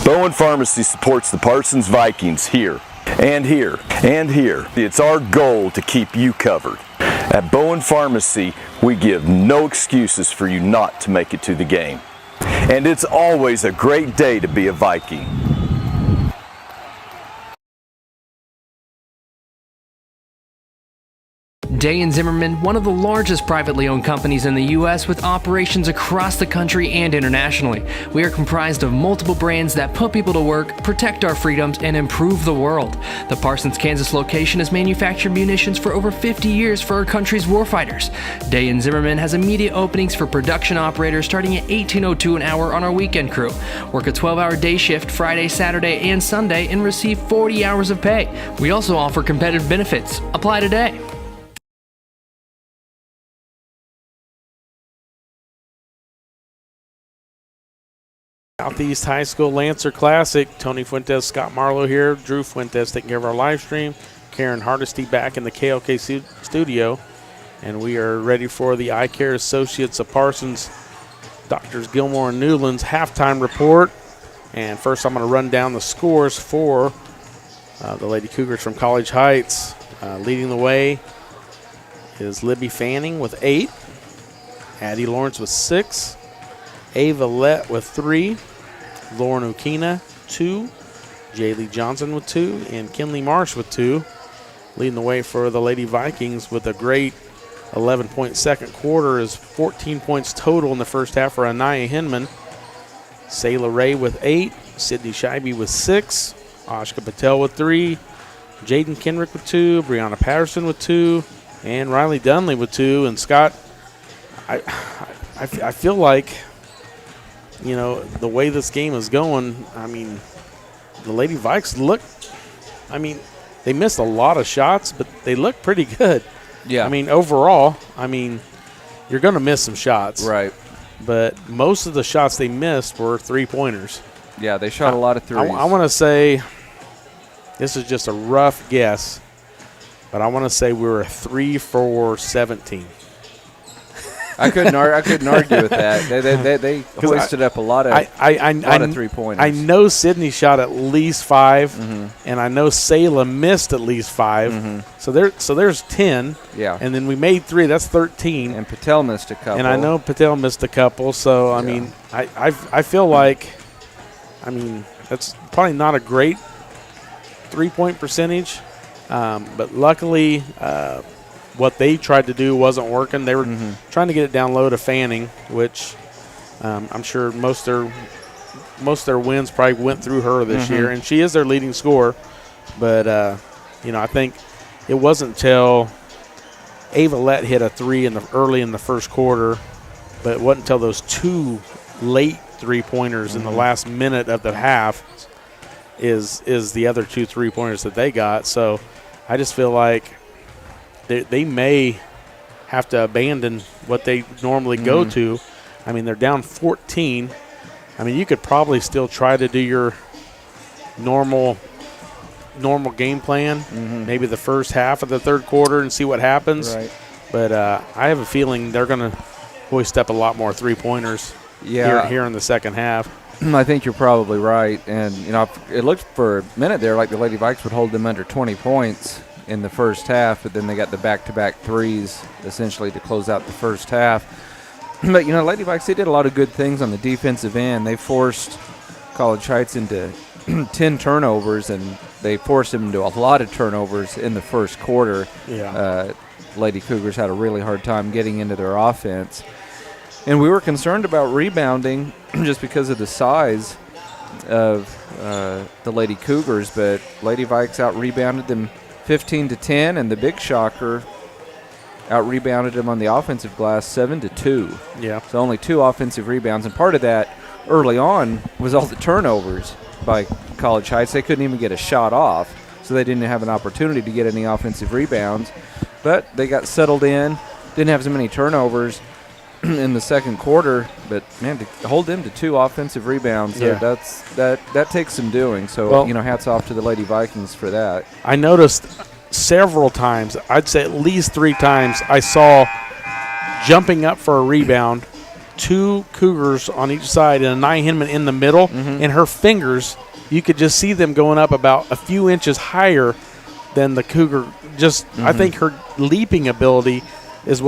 Bowen Pharmacy supports the Parsons Vikings here, and here, and here. It's our goal to keep you covered. At Bowen Pharmacy, we give no excuses for you not to make it to the game. And it's always a great day to be a Viking. Day & Zimmerman, one of the largest privately owned companies in the U.S. with operations across the country and internationally. We are comprised of multiple brands that put people to work, protect our freedoms, and improve the world. The Parsons, Kansas location has manufactured munitions for over 50 years for our country's warfighters. Day & Zimmerman has immediate openings for production operators starting at $18.02 an hour on our weekend crew. Work a 12-hour day shift Friday, Saturday, and Sunday and receive 40 hours of pay. We also offer competitive benefits. Apply today. Southeast High School Lancer Classic. Tony Fuentes, Scott Marlowe here. Drew Fuentes taking care of our live stream. Karen Hardesty back in the KLK studio. And we are ready for the Eye Care Associates of Parsons, Doctors Gilmore and Newland's halftime report. And first I'm going to run down the scores for the Lady Cougars from College Heights. Leading the way is Libby Fanning with 8. Addie Lawrence with 6. Ava Lett with 3. Lauren Ukina, 2. Jaylee Johnson with 2. And Kinley Marsh with 2. Leading the way for the Lady Vikings with a great 11-point second quarter is 14 points total in the first half for Anaya Hinman. Sayla Ray with 8. Sydney Scheibe with 6. Ashka Patel with 3. Jaden Kenrick with 2. Brianna Patterson with 2. And Riley Dunley with 2. And Scott, I feel like, you know, the way this game is going, I mean, the Lady Vikes look, I mean, they missed a lot of shots, but they look pretty good. Yeah. I mean, overall, I mean, you're going to miss some shots. Right. But most of the shots they missed were three-pointers. Yeah, they shot a lot of threes. I want to say, this is just a rough guess, but I want to say we were 3 for 17. I couldn't argue with that. They hoisted up a lot of 3-pointers. I know Sydney shot at least 5, and I know Sayla missed at least 5. So there's 10. Yeah. And then we made 3. That's 13. And Patel missed a couple. And I know Patel missed a couple. So I mean, I feel like, I mean, that's probably not a great 3-point percentage, but luckily what they tried to do wasn't working. They were trying to get it down low to Fanning, which I'm sure most of their wins probably went through her this year, and she is their leading scorer. But I think it wasn't until Ava Lett hit a 3 early in the first quarter, but it wasn't until those 2 late 3-pointers in the last minute of the half is the other 2 3-pointers that they got. So I just feel like they may have to abandon what they normally go to. I mean, they're down 14. I mean, you could probably still try to do your normal game plan, maybe the first half of the third quarter and see what happens. Right. But I have a feeling they're going to hoist up a lot more 3-pointers here in the second half. I think you're probably right. And, it looked for a minute there like the Lady Vikes would hold them under 20 points in the first half, but then they got the back-to-back threes essentially to close out the first half. But, Lady Vikes, they did a lot of good things on the defensive end. They forced College Heights into 10 turnovers, and they forced them into a lot of turnovers in the first quarter. Yeah. Lady Cougars had a really hard time getting into their offense. And we were concerned about rebounding just because of the size of the Lady Cougars, but Lady Vikes out-rebounded them 15-10, and the big shocker out-rebounded them on the offensive glass 7-2. Yeah. So only 2 offensive rebounds, and part of that early on was all the turnovers by College Heights. They couldn't even get a shot off, so they didn't have an opportunity to get any offensive rebounds. But they got settled in, didn't have so many turnovers in the second quarter, but man, to hold them to 2 offensive rebounds, that takes some doing. So hats off to the Lady Vikings for that. I noticed several times, I'd say at least 3 times, I saw jumping up for a rebound, 2 Cougars on each side and a Nye Hinman in the middle, and her fingers, you could just see them going up about a few inches higher than the Cougar. I think her leaping ability is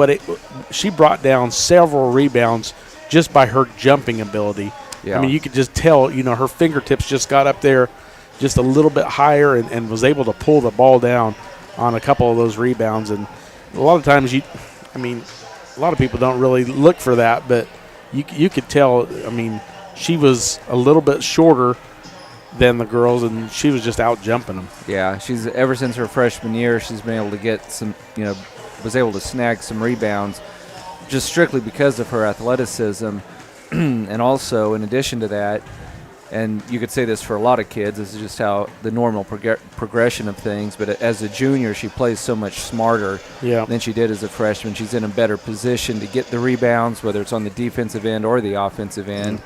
she brought down several rebounds just by her jumping ability. Yeah. I mean, you could just tell, her fingertips just got up there just a little bit higher and was able to pull the ball down on a couple of those rebounds. And a lot of times a lot of people don't really look for that, but you could tell, she was a little bit shorter than the girls, and she was just out jumping them. Yeah, she's ever since her freshman year, she's been able to get some, was able to snag some rebounds just strictly because of her athleticism. And also, in addition to that, and you could say this for a lot of kids, this is just how the normal progression of things, but as a junior, she plays so much smarter than she did as a freshman. She's in a better position to get the rebounds, whether it's on the defensive end or the offensive end.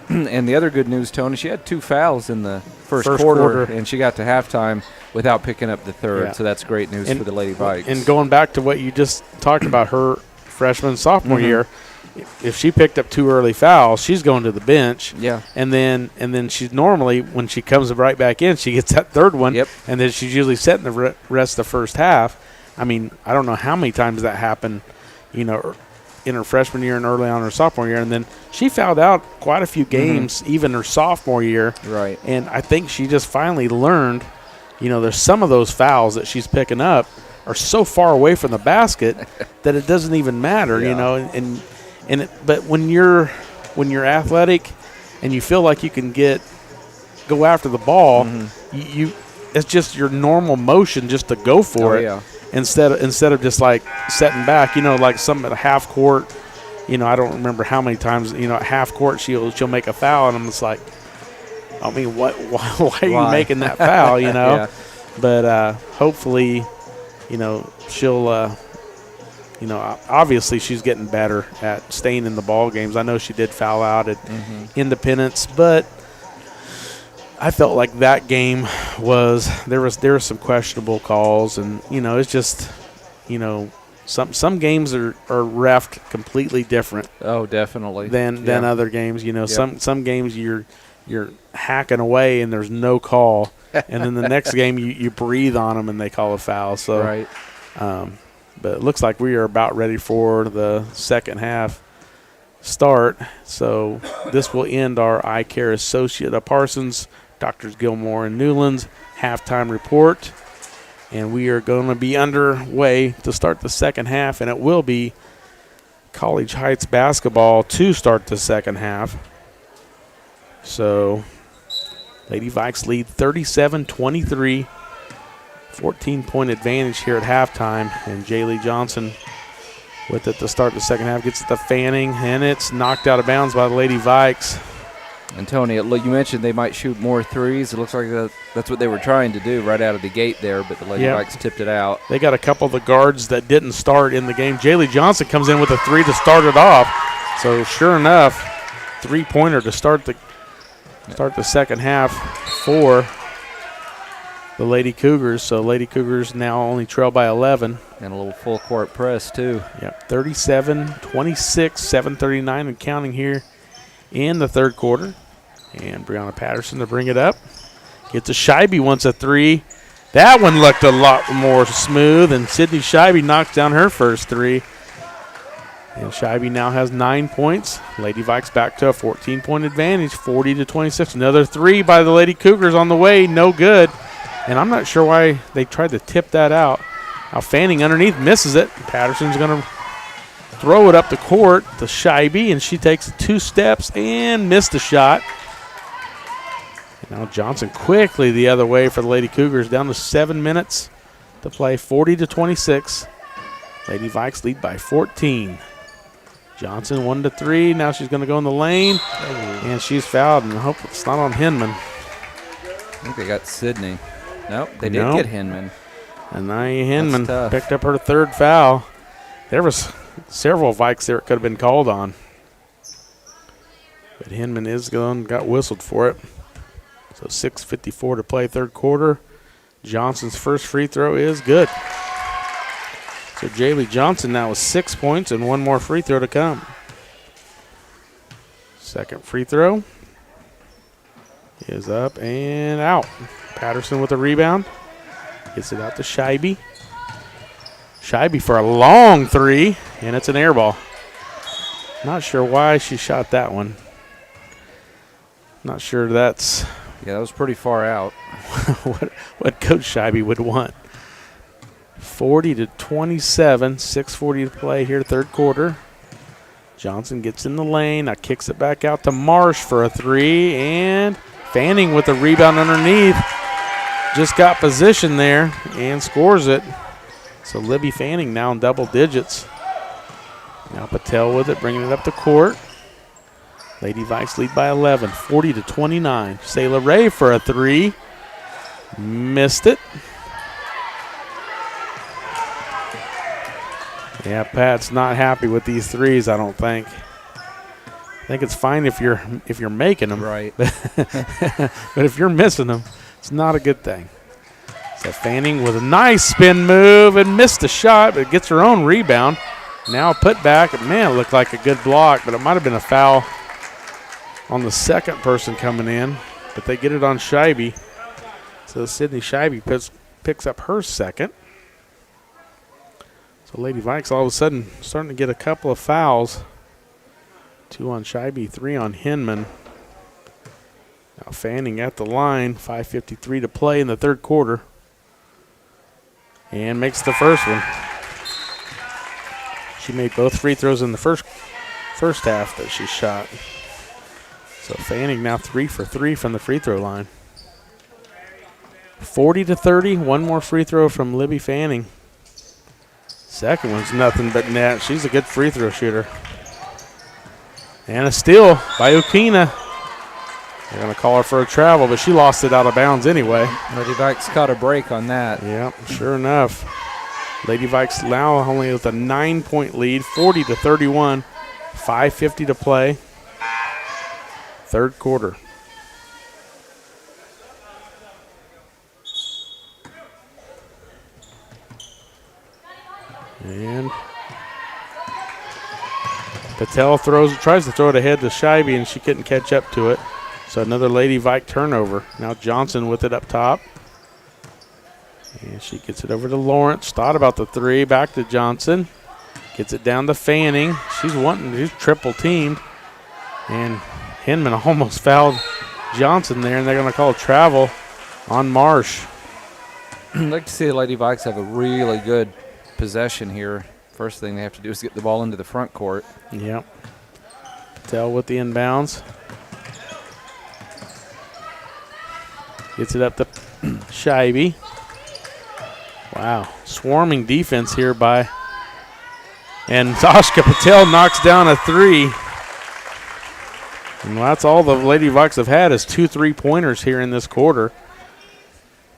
And the other good news, Tony, she had 2 fouls in the first quarter, and she got to halftime without picking up the third. Yeah. So that's great news for the Lady Vikes. And going back to what you just talked about, her freshman sophomore year, if she picked up 2 early fouls, she's going to the bench. Yeah. And then she's normally, when she comes right back in, she gets that third one. Yep. And then she's usually setting the rest of the first half. I mean, I don't know how many times that happened, in her freshman year and early on her sophomore year. And then she fouled out quite a few games, even her sophomore year. Right. And I think she just finally learned, there's some of those fouls that she's picking up are so far away from the basket that it doesn't even matter, but when you're athletic and you feel like you can go after the ball, you it's just your normal motion just to go for it. Yeah. Instead of just like setting back, like some at a half court, I don't remember how many times, at half court she'll make a foul, and I'm just like, why are you making that foul, Yeah. But hopefully, she'll, obviously she's getting better at staying in the ball games. I know she did foul out at Independence, but I felt like that game there were some questionable calls, and it's just some games are reffed completely different. Oh, definitely. Than other games. You know, some games you're hacking away and there's no call, and then the next game you breathe on them and they call a foul. So, right. But it looks like we are about ready for the second half start. So this will end our eye care associate of Parsons, Doctors Gilmore and Newlands halftime report. And we are going to be underway to start the second half, and it will be College Heights basketball to start the second half. So Lady Vikes lead 37-23, 14-point advantage here at halftime, and Jaylee Johnson with it to start the second half. Gets it to Fanning, and it's knocked out of bounds by the Lady Vikes. And Tony, you mentioned they might shoot more threes. It looks like that's what they were trying to do right out of the gate there, but the Lady Vikes tipped it out. They got a couple of the guards that didn't start in the game. Jaylee Johnson comes in with a three to start it off. So sure enough, three-pointer to start the second half for the Lady Cougars. So Lady Cougars now only trail by 11. And a little full-court press, too. Yep, 37-26, 7:39 and counting here in the third quarter. And Brianna Patterson to bring it up. Gets a Scheibe, wants a three. That one looked a lot more smooth, and Sydney Scheibe knocks down her first three. And Scheibe now has 9 points. Lady Vikes back to a 14-point advantage, 40-26. Another three by the Lady Cougars on the way, no good. And I'm not sure why they tried to tip that out. Now Fanning underneath misses it. Patterson's going to throw it up the court to Scheibe, and she takes 2 steps and missed the shot. And now Johnson quickly the other way for the Lady Cougars, down to 7 minutes to play, 40-26. Lady Vikes lead by 14. Johnson 1 to 3. Now she's going to go in the lane, and she's fouled, and I hope it's not on Hinman. I think they got Sydney. Nope, they did get Hinman. And Nia Hinman picked up her third foul. There was several Vikes there it could have been called on. But Hinman got whistled for it. So 6:54 to play third quarter. Johnson's first free throw is good. So Jaylee Johnson now with 6 points and 1 more free throw to come. Second free throw is up and out. Patterson with a rebound. Gets it out to Scheibe. Scheibe for a long three, and it's an air ball. Not sure why she shot that one. Not sure that's... Yeah, that was pretty far out. what Coach Scheibe would want. 40-27, 6:40 to play here, third quarter. Johnson gets in the lane. Now kicks it back out to Marsh for a three, and Fanning with a rebound underneath. Just got position there and scores it. So Libby Fanning now in double digits. Now Patel with it, bringing it up the court. Lady Vikes lead by 11, 40-29. Sayla Ray for a three. Missed it. Yeah, Pat's not happy with these threes, I don't think. I think it's fine if you're making them. Right. But if you're missing them, it's not a good thing. So Fanning with a nice spin move and missed the shot, but gets her own rebound. Now put back. Man, it looked like a good block, but it might have been a foul on the second person coming in. But they get it on Scheibe. So Sydney Scheibe picks up her second. So Lady Vikes all of a sudden starting to get a couple of fouls. 2 on Scheibe, 3 on Hinman. Now Fanning at the line, 5:53 to play in the third quarter. And makes the first one. She made both free throws in the first half that she shot. So Fanning now 3 for 3 from the free throw line. 40-30, 1 more free throw from Libby Fanning. Second one's nothing but net. She's a good free throw shooter. And a steal by Okina. They're going to call her for a travel, but she lost it out of bounds anyway. Lady Vikes caught a break on that. Yep, sure enough. Lady Vikes now only with a 9-point lead, 40-31, 5:50 to play. Third quarter. And Patel tries to throw it ahead to Scheibe, and she couldn't catch up to it. So another Lady Vike turnover. Now Johnson with it up top. And she gets it over to Lawrence. Thought about the three. Back to Johnson. Gets it down to Fanning. She's triple teamed. And Hinman almost fouled Johnson there, and they're going to call travel on Marsh. I'd like to see the Lady Vikes have a really good possession here. First thing they have to do is get the ball into the front court. Yep. Patel with the inbounds. Gets it up to Scheibe. Wow. Swarming defense here by. And Sashka Patel knocks down a three. And that's all the Lady Vikes have had is 2 3-pointers here in this quarter.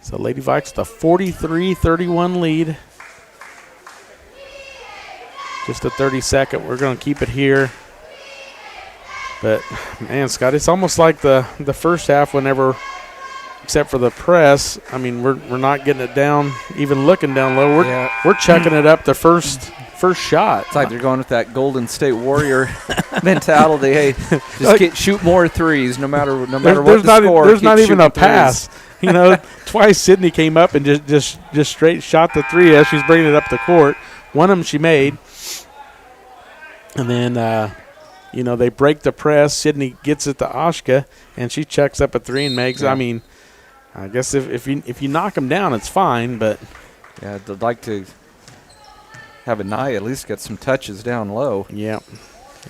So Lady Vikes the 43-31 lead. Just a 30-second. We're going to keep it here. But, man, Scott, it's almost like the first half whenever, except for the press, I mean, we're not getting it down, even looking down low. We're chucking it up the first shot. It's like they're going with that Golden State Warrior mentality. Hey, just shoot more threes no matter what the score. There's not even a pass. You know, twice Sydney came up and just straight shot the three as she's bringing it up the court. One of them she made. And then, they break the press. Sydney gets it to Ashka, and she checks up a three and makes. I mean, I guess if you knock them down, it's fine. But yeah, they'd like to have a Nye at least get some touches down low. Yep.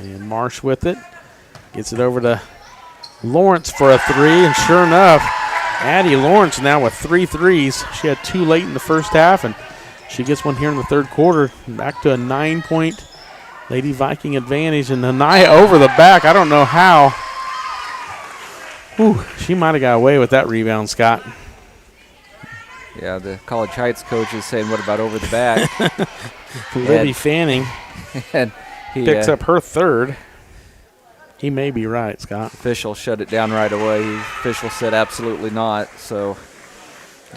And Marsh with it. Gets it over to Lawrence for a three, and sure enough, Addie Lawrence now with 3 threes. She had 2 late in the first half, and she gets one here in the third quarter. Back to a 9-point Lady Viking advantage, and Anaya over the back. I don't know how. Whew, she might have got away with that rebound, Scott. Yeah, the College Heights coach is saying, what about over the back? Libby Fanning and he picks up her third. He may be right, Scott. Official shut it down right away. The official said absolutely not. So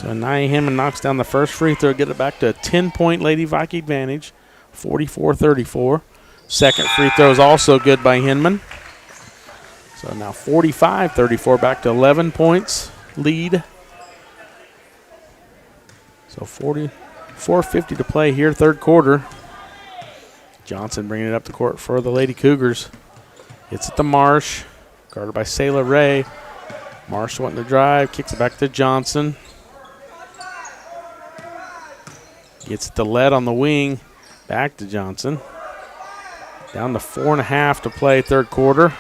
Anaya Hinman knocks down the first free throw, get it back to a 10-point Lady Viking advantage, 44-34. Second free throw is also good by Hinman. So now 45-34, back to 11 points lead. So 4:50 to play here, third quarter. Johnson bringing it up the court for the Lady Cougars. It's at the Marsh, guarded by Sayla Ray. Marsh wanting to drive, kicks it back to Johnson. Gets it to Led on the wing, back to Johnson. Down to 4.5 to play, third quarter.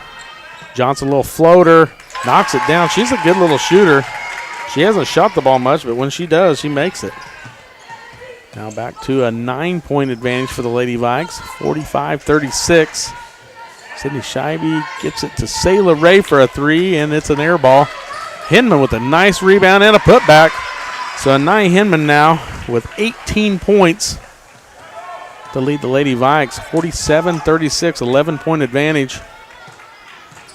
Johnson, a little floater, knocks it down. She's a good little shooter. She hasn't shot the ball much, but when she does, she makes it. Now back to a 9-point advantage for the Lady Vikes, 45-36. Sydney Scheibe gets it to Sayla Ray for a three, and it's an air ball. Hinman with a nice rebound and a putback. So Anaya Hinman now with 18 points to lead the Lady Vikes, 47-36, 11-point advantage.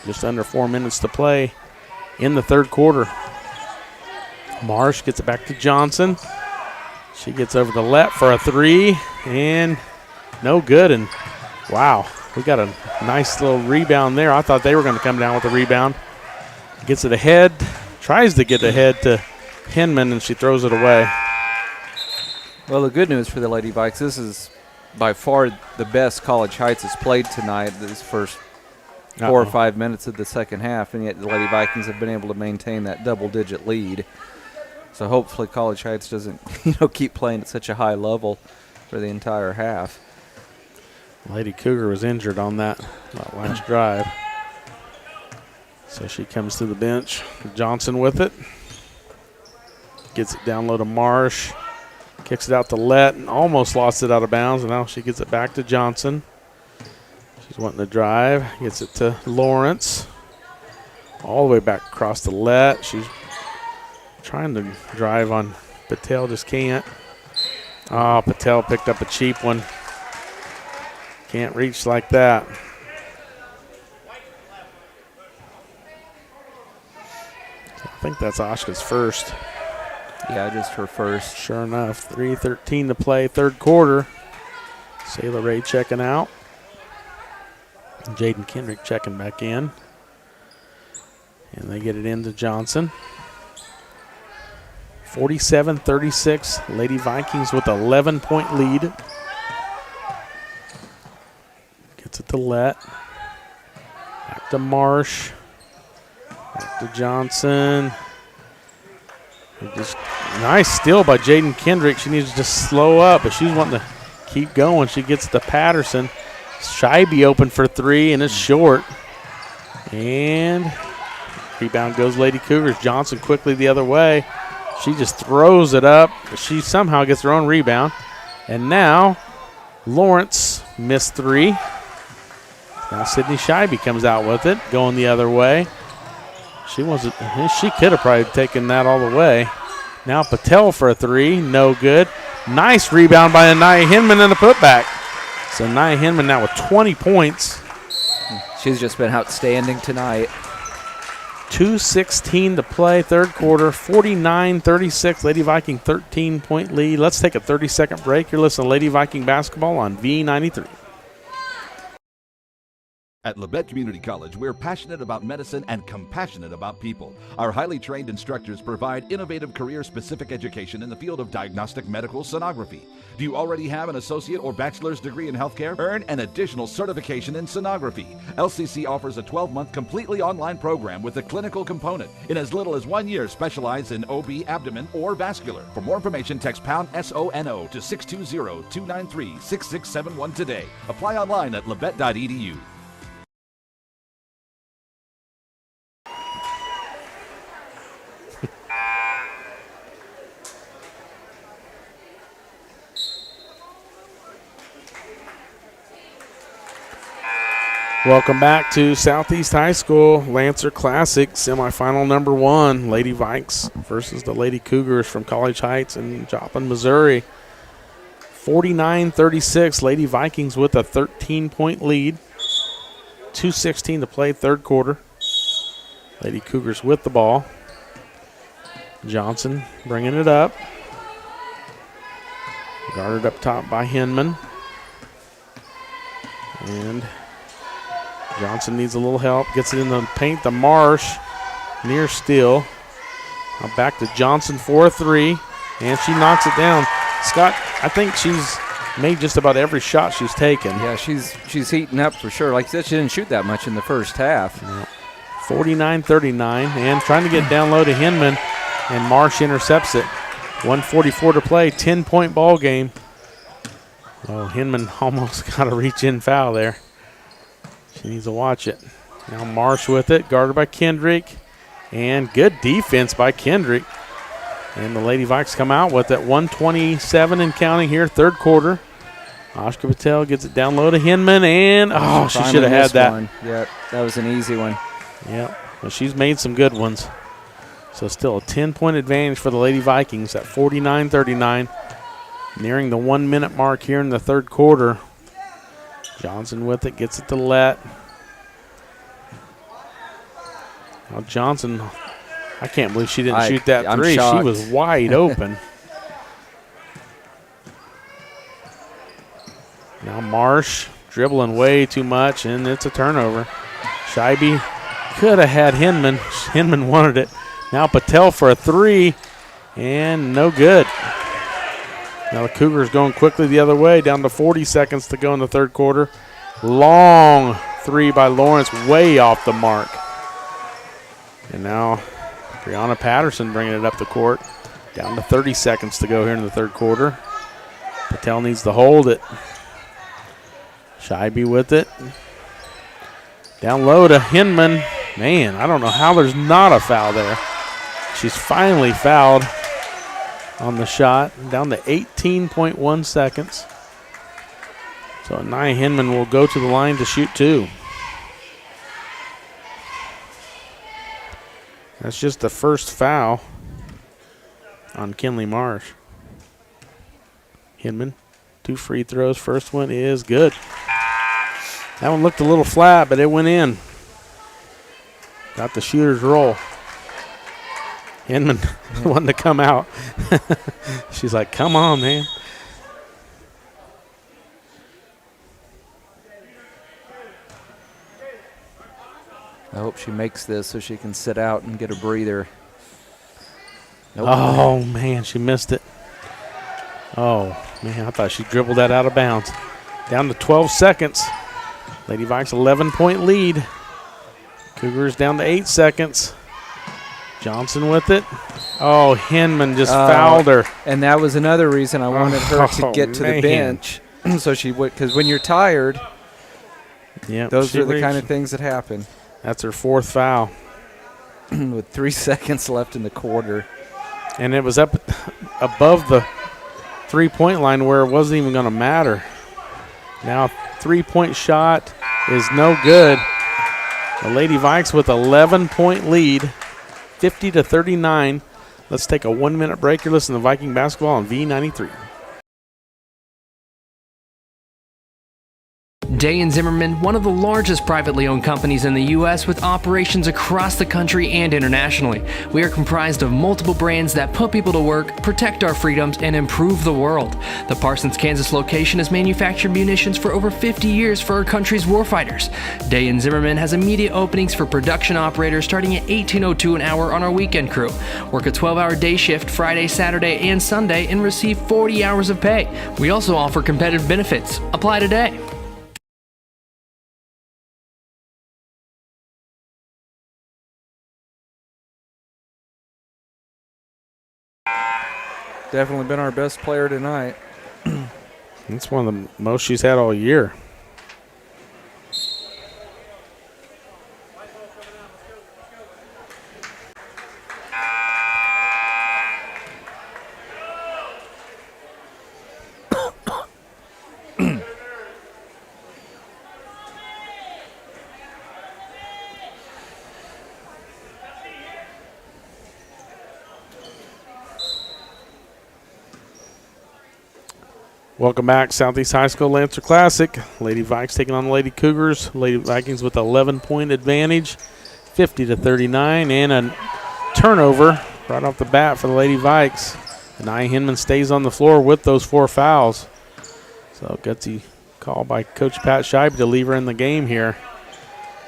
Just under 4 minutes to play in the third quarter. Marsh gets it back to Johnson. She gets over to Lett for a three, and no good. And wow, we got a nice little rebound there. I thought they were going to come down with a rebound. Gets it ahead, tries to get ahead to Hinman, and she throws it away. Well, the good news for the Lady Vikes, this is by far the best College Heights has played tonight, this first 4 or 5 minutes of the second half, and yet the Lady Vikings have been able to maintain that double-digit lead. So hopefully College Heights doesn't keep playing at such a high level for the entire half. Lady Cougar was injured on that last drive. So she comes to the bench. Johnson with it. Gets it down low to Marsh. Kicks it out to Lett and almost lost it out of bounds. And now she gets it back to Johnson. She's wanting to drive. Gets it to Lawrence. All the way back across to Lett. She's trying to drive on Patel, just can't. Oh, Patel picked up a cheap one. Can't reach like that. I think that's Oshka's first. Yeah, just her first. Sure enough, 3:13 to play, third quarter. Sayla Ray checking out. Jaden Kendrick checking back in. And they get it into Johnson. 47-36, Lady Vikings with 11-point lead. Gets it to Lett. Back to Marsh. Back to Johnson. Just nice steal by Jaden Kendrick. She needs to just slow up, but she's wanting to keep going. She gets to Patterson. Scheibe open for three, and it's short. And rebound goes Lady Cougars. Johnson quickly the other way. She just throws it up. She somehow gets her own rebound. And now Lawrence missed three. Now Sydney Scheibe comes out with it, going the other way. She could have probably taken that all the way. Now Patel for a three, no good. Nice rebound by Anaya Hinman and a putback. So Anaya Hinman now with 20 points. She's just been outstanding tonight. 2:16 to play, third quarter, 49-36, Lady Viking 13-point lead. Let's take a 30-second break. You're listening to Lady Viking basketball on V93. At Labette Community College, we're passionate about medicine and compassionate about people. Our highly trained instructors provide innovative career-specific education in the field of diagnostic medical sonography. Do you already have an associate or bachelor's degree in healthcare? Earn an additional certification in sonography. LCC offers a 12-month completely online program with a clinical component. In as little as 1 year, specialize in OB, abdomen, or vascular. For more information, text pound SONO to 620-293-6671 today. Apply online at labette.edu. Welcome back to Southeast High School Lancer Classic semifinal number 1. Lady Vikes versus the Lady Cougars from College Heights in Joplin, Missouri. 49-36, Lady Vikings with a 13-point lead. 2:16 to play, third quarter. Lady Cougars with the ball. Johnson bringing it up. Guarded up top by Hinman. And Johnson needs a little help. Gets it in the paint to Marsh. Near steal. Now back to Johnson for a three. And she knocks it down. Scott, I think she's made just about every shot she's taken. Yeah, she's heating up for sure. Like I said, she didn't shoot that much in the first half. Yeah. 49-39. And trying to get down low to Hinman. And Marsh intercepts it. 1:44 to play. 10-point ball game. Oh, Hinman almost got a reach-in foul there. She needs to watch it. Now Marsh with it, guarded by Kendrick. And good defense by Kendrick. And the Lady Vikes come out with it. 1:27 and counting here, third quarter. Ashka Patel gets it down low to Hinman. And, she should have had that. Yep, that was an easy one. Yep, but she's made some good ones. So still a 10-point advantage for the Lady Vikings at 49-39. Nearing the 1 minute mark here in the third quarter. Johnson with it, gets it to Lett. Now Johnson, I can't believe she didn't shoot that three. She was wide open. Now Marsh dribbling way too much, and it's a turnover. Scheibe could have had Hinman. Hinman wanted it. Now Patel for a three, and no good. Now the Cougars going quickly the other way, down to 40 seconds to go in the third quarter. Long three by Lawrence, way off the mark. And now Brianna Patterson bringing it up the court. Down to 30 seconds to go here in the third quarter. Patel needs to hold it. Scheibe with it. Down low to Hinman. Man, I don't know how there's not a foul there. She's finally fouled on the shot, down to 18.1 seconds. So Nia Hinman will go to the line to shoot two. That's just the first foul on Kinley Marsh. Hinman, 2 free throws. First one is good. That one looked a little flat, but it went in. Got the shooter's roll. Hinman wanting to come out. She's like, come on, man. I hope she makes this so she can sit out and get a breather. Nope. Oh, man, she missed it. Oh, man, I thought she dribbled that out of bounds. Down to 12 seconds. Lady Vikes 11-point lead. Cougars down to 8 seconds. Johnson with it. Oh, Hinman just fouled her. And that was another reason I wanted her to get to the bench. So she would, because when you're tired, those are the kind of things that happen. That's her 4th foul. With 3 seconds left in the quarter. And it was up above the 3-point line where it wasn't even going to matter. Now 3-point shot is no good. The Lady Vikes with 11-point lead, 50-39. Let's take a 1-minute break. You're listening to Viking basketball on V93. Day & Zimmerman, one of the largest privately owned companies in the U.S. with operations across the country and internationally. We are comprised of multiple brands that put people to work, protect our freedoms, and improve the world. The Parsons, Kansas location has manufactured munitions for over 50 years for our country's warfighters. Day & Zimmerman has immediate openings for production operators starting at $18.02 an hour on our weekend crew. Work a 12-hour day shift Friday, Saturday, and Sunday and receive 40 hours of pay. We also offer competitive benefits. Apply today. Definitely been our best player tonight. That's one of the most she's had all year. Welcome back, Southeast High School Lancer Classic. Lady Vikes taking on the Lady Cougars. Lady Vikings with 11-point advantage, 50-39, and a turnover right off the bat for the Lady Vikes. Anaya Hinman stays on the floor with those 4 fouls. So gutsy call by Coach Pat Scheibe to leave her in the game here.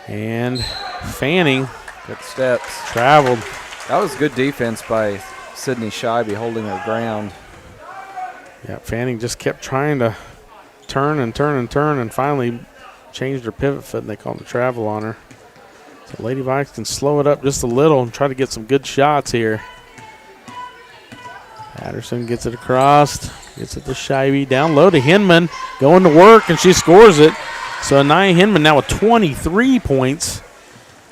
And Fanning. Good steps. Traveled. That was good defense by Sydney Scheibe holding her ground. Yeah, Fanning just kept trying to turn and turn and turn and finally changed her pivot foot and they called the travel on her. So Lady Vikes can slow it up just a little and try to get some good shots here. Patterson gets it across, gets it to Scheibe, down low to Hinman, going to work, and she scores it. So Anaya Hinman now with 23 points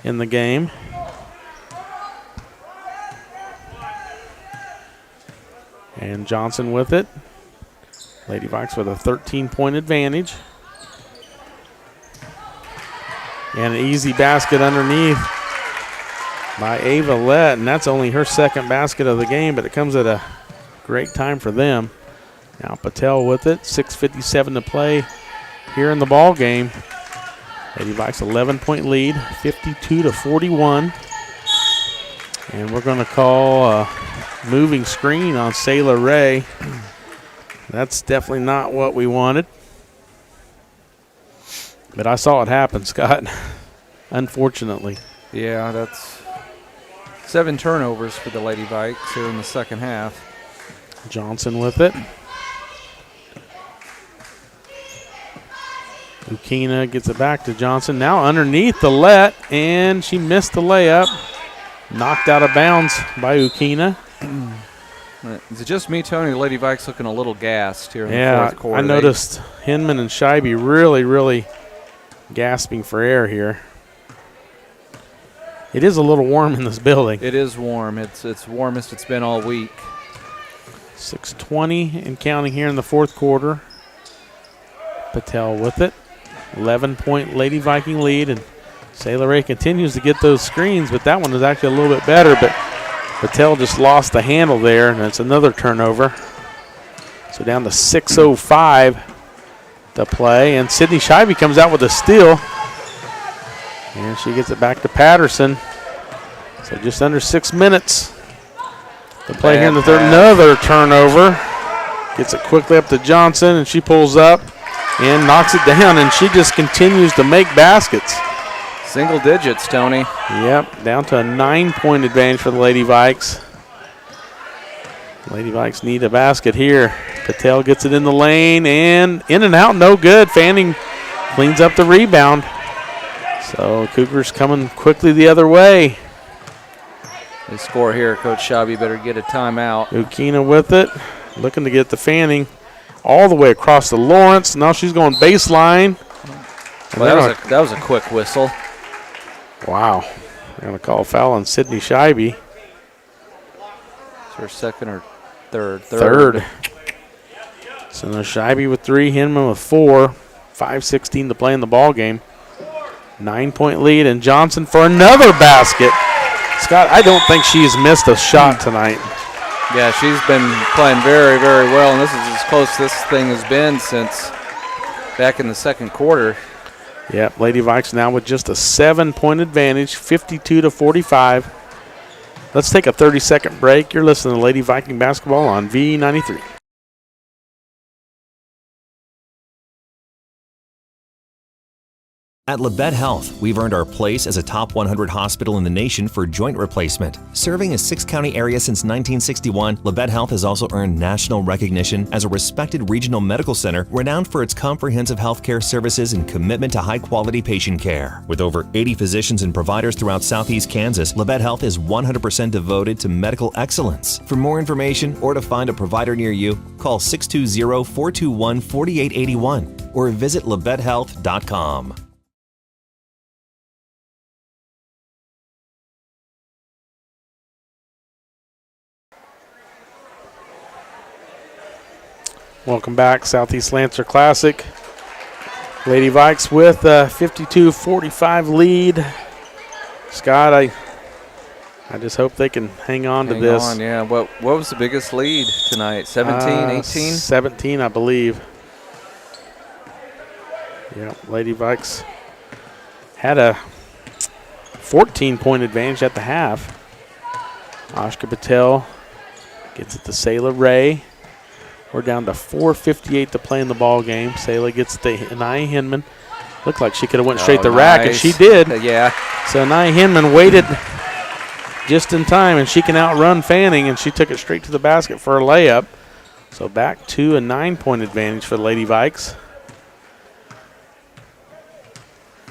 in the game. And Johnson with it. Lady Vikes with a 13-point advantage. And an easy basket underneath by Ava Lett, and that's only her 2nd basket of the game, but it comes at a great time for them. Now Patel with it, 6:57 to play here in the ball game. Lady Vikes 11-point lead, 52-41. And we're going to call a moving screen on Sayla Ray. That's definitely not what we wanted. But I saw it happen, Scott, unfortunately. Yeah, that's 7 turnovers for the Lady Vikes here in the second half. Johnson with it. Ukina gets it back to Johnson. Now underneath the let, and she missed the layup. Knocked out of bounds by Ukina. Is it just me, Tony? The Lady Vikes looking a little gassed here in the fourth quarter. I noticed Hinman and Scheibe really gasping for air here. It is a little warm in this building. It is warm. It's warmest it's been all week. 6:20 and counting here in the fourth quarter. Patel with it. 11-point Lady Viking lead, and Sayla Ray continues to get those screens, but that one is actually a little bit better, but Patel just lost the handle there, and it's another turnover. So down to 6:05 to play, and Sydney Scheibe comes out with a steal, and she gets it back to Patterson. So just under 6 minutes to play here in the third. Another turnover. Gets it quickly up to Johnson, and she pulls up and knocks it down, and she just continues to make baskets. Single digits, Tony. Yep, down to a 9-point advantage for the Lady Vikes. Lady Vikes need a basket here. Patel gets it in the lane and in and out, no good. Fanning cleans up the rebound. So Cougars coming quickly the other way. They score here. Coach Schaube better get a timeout. Ukina with it, looking to get the Fanning all the way across the Lawrence. Now she's going baseline. Well, that was a quick whistle. Wow. They're going to call a foul on Sydney Scheibe. It's her second or third? Third. So now Scheibe with 3, Hinman with 4. 5:16 to play in the ball game. 9-point lead, and Johnson for another basket. Scott, I don't think she's missed a shot tonight. Yeah, she's been playing very, very well, and this is as close this thing has been since back in the second quarter. Yep, Lady Vikes now with just a 7-point advantage, 52-45. Let's take a 30-second break. You're listening to Lady Viking Basketball on V93. At Labette Health, we've earned our place as a top 100 hospital in the nation for joint replacement. Serving a 6-county area since 1961, Labette Health has also earned national recognition as a respected regional medical center renowned for its comprehensive healthcare services and commitment to high-quality patient care. With over 80 physicians and providers throughout Southeast Kansas, Labette Health is 100% devoted to medical excellence. For more information or to find a provider near you, call 620-421-4881 or visit labettehealth.com. Welcome back, Southeast Lancer Classic. Lady Vikes with a 52-45 lead. Scott, I just hope they can hang on to this. Yeah. What was the biggest lead tonight? 17, 18? 17, I believe. Yeah, Lady Vikes had a 14-point advantage at the half. Ashka Patel gets it to Sayla Ray. We're down to 4:58 to play in the ball game. Sayla gets it to Anaya Hinman. Looked like she could have went straight to the rack, and she did. Yeah. So Anaya Hinman waited just in time, and she can outrun Fanning, and she took it straight to the basket for a layup. So back to a 9-point advantage for the Lady Vikes.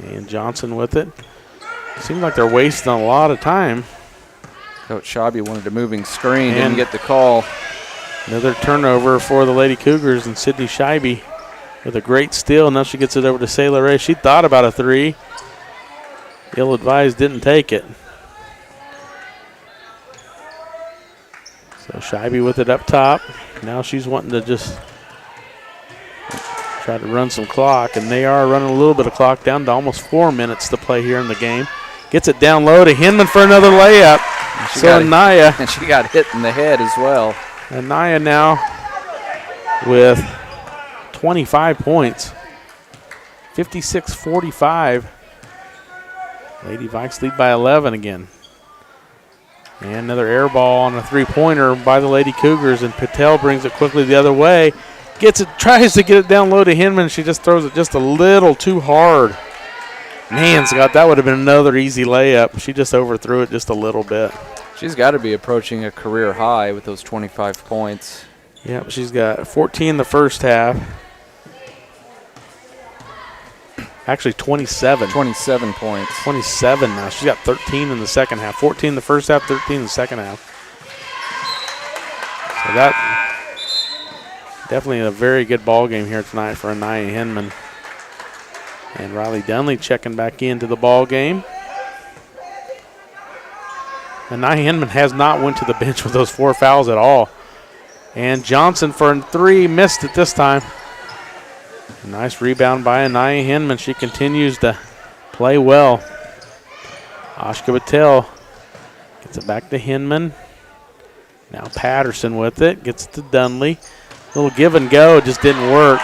And Johnson with it. Seems like they're wasting a lot of time. Coach Schaube wanted a moving screen, didn't get the call. Another turnover for the Lady Cougars, and Sydney Scheibe with a great steal. Now she gets it over to Sayla Ray. She thought about a 3. Ill-advised, didn't take it. So Scheibe with it up top. Now she's wanting to just try to run some clock, and they are running a little bit of clock, down to almost 4 minutes to play here in the game. Gets it down low to Hinman for another layup. So Anaya. And she got hit in the head as well. Anaya now with 25 points. 56-45. Lady Vikes lead by 11 again. And another air ball on a 3-pointer by the Lady Cougars, and Patel brings it quickly the other way. Gets it, tries to get it down low to Hinman. She just throws it just a little too hard. Man, Scott, that would have been another easy layup. She just overthrew it just a little bit. She's got to be approaching a career high with those 25 points. Yep, she's got 14 the first half. Actually, 27. 27 points. 27 now. She's got 13 in the second half. 14 the first half, 13 in the second half. So that definitely a very good ball game here tonight for Anaya Hinman. And Riley Dunley checking back into the ball game. And Anaya Hinman has not went to the bench with those 4 fouls at all. And Johnson for a 3, missed it this time. Nice rebound by Anaya Hinman. She continues to play well. Ashka Patel gets it back to Hinman. Now Patterson with it. Gets it to Dunley. Little give and go. It just didn't work.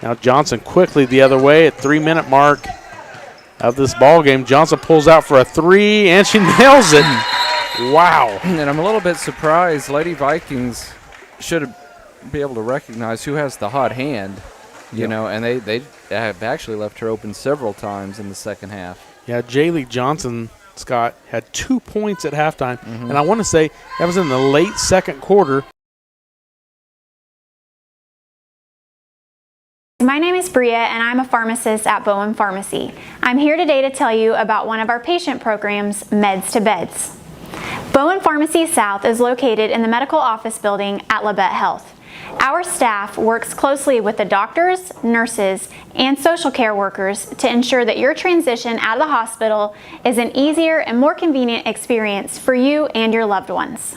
Now Johnson quickly the other way at 3-minute mark of this ball game. Johnson pulls out for a 3, and she nails it. Wow. And I'm a little bit surprised. Lady Vikings should be able to recognize who has the hot hand. You know, and they have actually left her open several times in the second half. Yeah, Jaylee Johnson, Scott, had 2 points at halftime. And I want to say that was in the late second quarter. My name is Bria, and I'm a pharmacist at Bowen Pharmacy. I'm here today to tell you about one of our patient programs, Meds to Beds. Bowen Pharmacy South is located in the medical office building at Labette Health. Our staff works closely with the doctors, nurses, and social care workers to ensure that your transition out of the hospital is an easier and more convenient experience for you and your loved ones.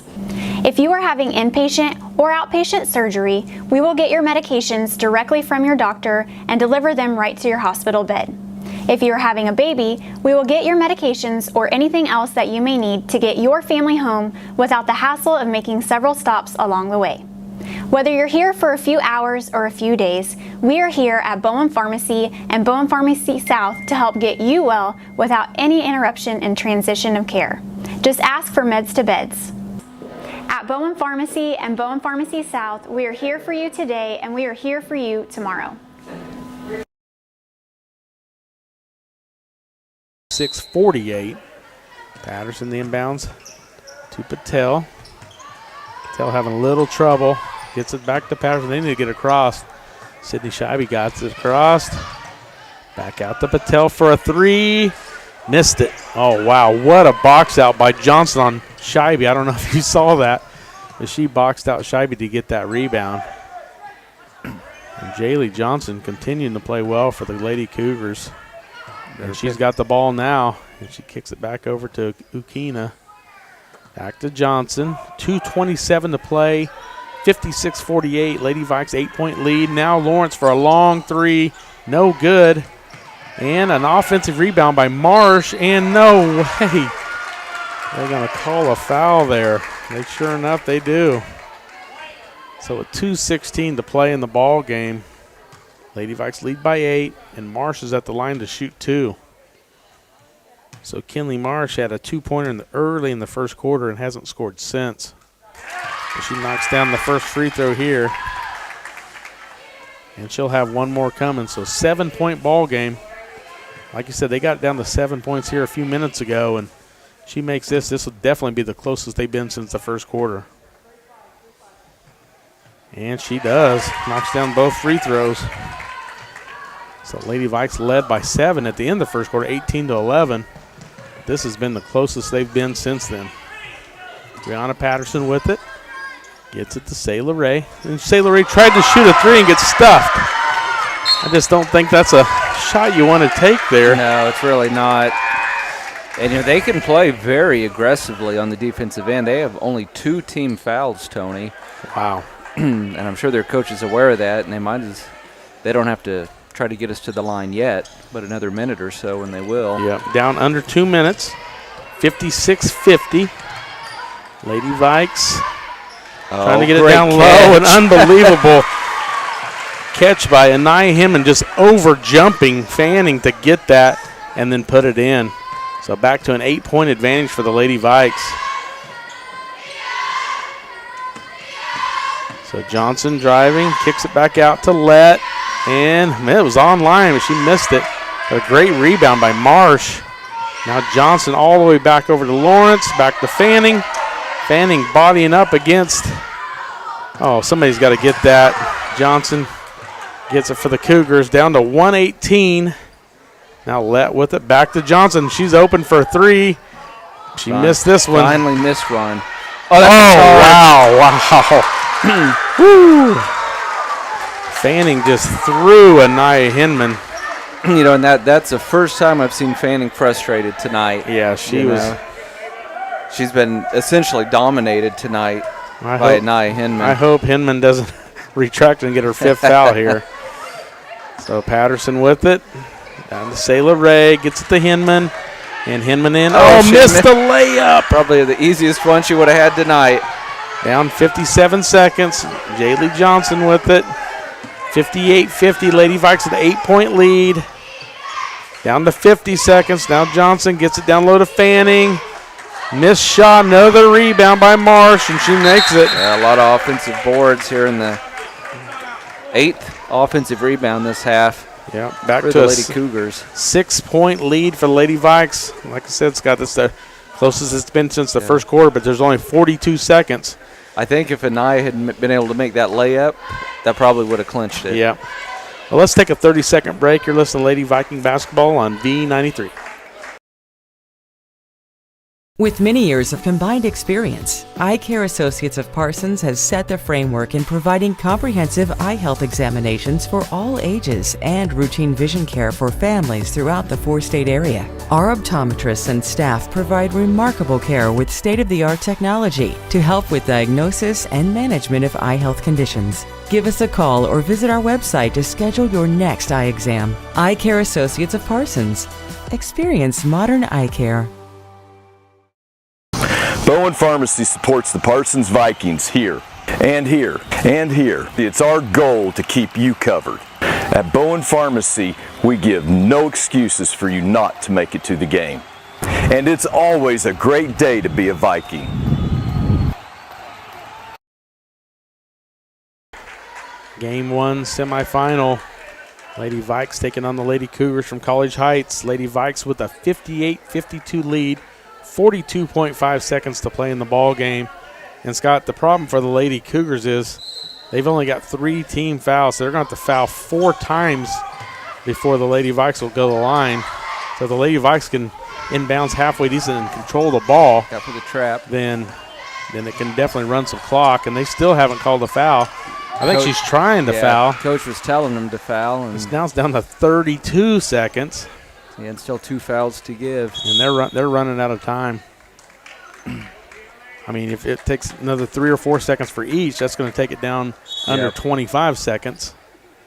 If you are having inpatient or outpatient surgery, we will get your medications directly from your doctor and deliver them right to your hospital bed. If you are having a baby, we will get your medications or anything else that you may need to get your family home without the hassle of making several stops along the way. Whether you're here for a few hours or a few days, we are here at Bowen Pharmacy and Bowen Pharmacy South to help get you well without any interruption in transition of care. Just ask for Meds to Beds. At Bowen Pharmacy and Bowen Pharmacy South, we are here for you today and we are here for you tomorrow. 6:48. Patterson the inbounds to Patel. Patel having a little trouble. Gets it back to Patterson. They need to get across. Sydney Scheibe got it across. Back out to Patel for a three. Missed it. Oh, wow. What a box out by Johnson on Scheibe. I don't know if you saw that, but she boxed out Scheibe to get that rebound. And Jaylee Johnson continuing to play well for the Lady Cougars. And she's got the ball now, and she kicks it back over to Ukina. Back to Johnson. 2:27 to play. 56-48. Lady Vikes 8-point lead. Now Lawrence for a long three. No good. And an offensive rebound by Marsh. And no way. They're going to call a foul there. Sure enough, they do. So with 2:16 to play in the ball game, Lady Vikes lead by 8, and Marsh is at the line to shoot 2. So Kinley Marsh had a 2-pointer early in the first quarter and hasn't scored since. But she knocks down the first free throw here. And she'll have one more coming. So 7-point ball game. Like you said, they got down to 7 points here a few minutes ago, and she makes this. This will definitely be the closest they've been since the first quarter. And she does. Knocks down both free throws. So Lady Vikes led by 7 at the end of the first quarter, 18-11. This has been the closest they've been since then. Brianna Patterson with it. Gets it to Sayla Ray. And Sayla Ray tried to shoot a three and gets stuffed. I just don't think that's a shot you want to take there. No, it's really not. And they can play very aggressively on the defensive end. They have only 2 team fouls, Tony. Wow. And I'm sure their coach is aware of that, and they don't have to try to get us to the line yet, but another minute or so, and they will. Yep, down under 2 minutes, 56-50. Lady Vikes trying to get it down low. An unbelievable catch by Anaya Himman, just over-jumping Fanning to get that and then put it in. So back to an 8-point advantage for the Lady Vikes. So Johnson driving, kicks it back out to Lett, and it was online, but she missed it. But a great rebound by Marsh. Now Johnson all the way back over to Lawrence, back to Fanning. Fanning bodying up against, somebody's got to get that. Johnson gets it for the Cougars, down to 118. Now Lett with it, back to Johnson. She's open for a three. She missed this one. Finally missed one. Wow. Woo. Fanning just threw Anaya Hinman. And that's the first time I've seen Fanning frustrated tonight. Yeah, she's been essentially dominated tonight by Anaya Hinman. I hope Hinman doesn't retract and get her 5th foul here. So Patterson with it. Down to Sayla Ray, gets it to Hinman. And Hinman in. Missed the layup. Probably the easiest one she would have had tonight. Down 57 seconds. Jaylee Johnson with it. 58-50. Lady Vikes with an 8-point lead. Down to 50 seconds. Now Johnson gets it down low to Fanning. Missed shot. Another rebound by Marsh, and she makes it. Yeah, a lot of offensive boards here in the 8th. offensive rebound this half. Yeah, back for to the a Lady Cougars. 6-point lead for the Lady Vikes. Like I said, Scott, this is the closest it's been since the first quarter, but there's only 42 seconds. I think if Anaya had been able to make that layup, that probably would have clinched it. Yeah. Well, let's take a 30-second break. You're listening to Lady Viking Basketball on V93. With many years of combined experience, Eye Care Associates of Parsons has set the framework in providing comprehensive eye health examinations for all ages and routine vision care for families throughout the 4-state area. Our optometrists and staff provide remarkable care with state-of-the-art technology to help with diagnosis and management of eye health conditions. Give us a call or visit our website to schedule your next eye exam. Eye Care Associates of Parsons. Experience modern eye care. Bowen Pharmacy supports the Parsons Vikings here, and here, and here. It's our goal to keep you covered. At Bowen Pharmacy, we give no excuses for you not to make it to the game. And it's always a great day to be a Viking. Game 1 semifinal. Lady Vikes taking on the Lady Cougars from College Heights. Lady Vikes with a 58-52 lead. 42.5 seconds to play in the ball game. And Scott, the problem for the Lady Cougars is they've only got 3 team fouls. So they're going to have to foul 4 times before the Lady Vikes will go to the line. So the Lady Vikes can inbounds halfway decent and control the ball. Got for the trap. Then it can definitely run some clock, and they still haven't called a foul. I think she's trying to foul. Coach was telling them to foul. And now it's down to 32 seconds. Yeah, and still 2 fouls to give. And they're running out of time. I mean, if it takes another 3 or 4 seconds for each, that's going to take it down under 25 seconds.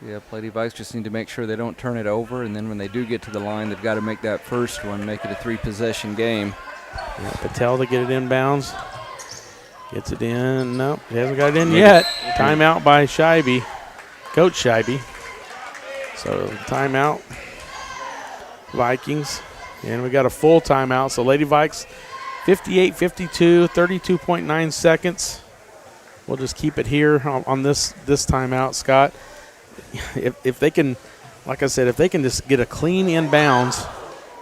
Yeah, Lady Vikes just need to make sure they don't turn it over, and then when they do get to the line, they've got to make that first one, make it a 3-possession game. Yeah, Patel to get it inbounds. Gets it in. Nope, he hasn't got it in yet. Timeout by Scheibe, Coach Scheibe. So timeout. Vikings, and we got a full timeout. So Lady Vikes 58-52, 32.9 seconds. We'll just keep it here on this timeout, Scott. If they can, like I said, if they can just get a clean inbounds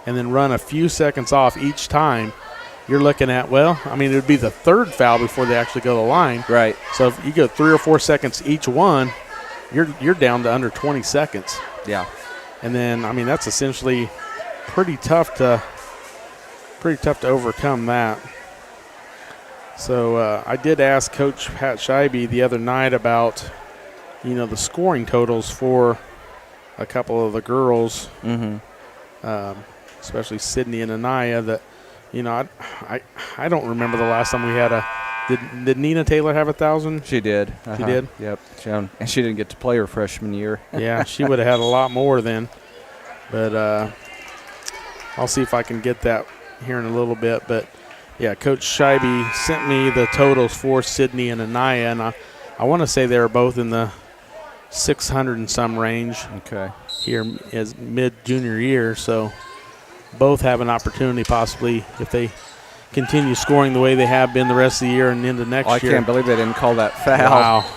and then run a few seconds off each time, you're looking at, well, I mean, it would be the 3rd foul before they actually go to the line. Right. So if you go 3 or 4 seconds each one, you're down to under 20 seconds. Yeah. And then, I mean, that's essentially pretty tough to overcome that. So I did ask Coach Pat Scheibe the other night about, the scoring totals for a couple of the girls, especially Sydney and Anaya. That, I don't remember the last time we had Did Nina Taylor have 1,000? She did. She did? Yep. And she didn't get to play her freshman year. Yeah, she would have had a lot more then. But I'll see if I can get that here in a little bit. But, yeah, Coach Scheibe sent me the totals for Sydney and Anaya, and I want to say they were both in the 600 and some range here as mid-junior year. So both have an opportunity possibly if they – continue scoring the way they have been the rest of the year and into next year. I can't believe they didn't call that foul. Wow.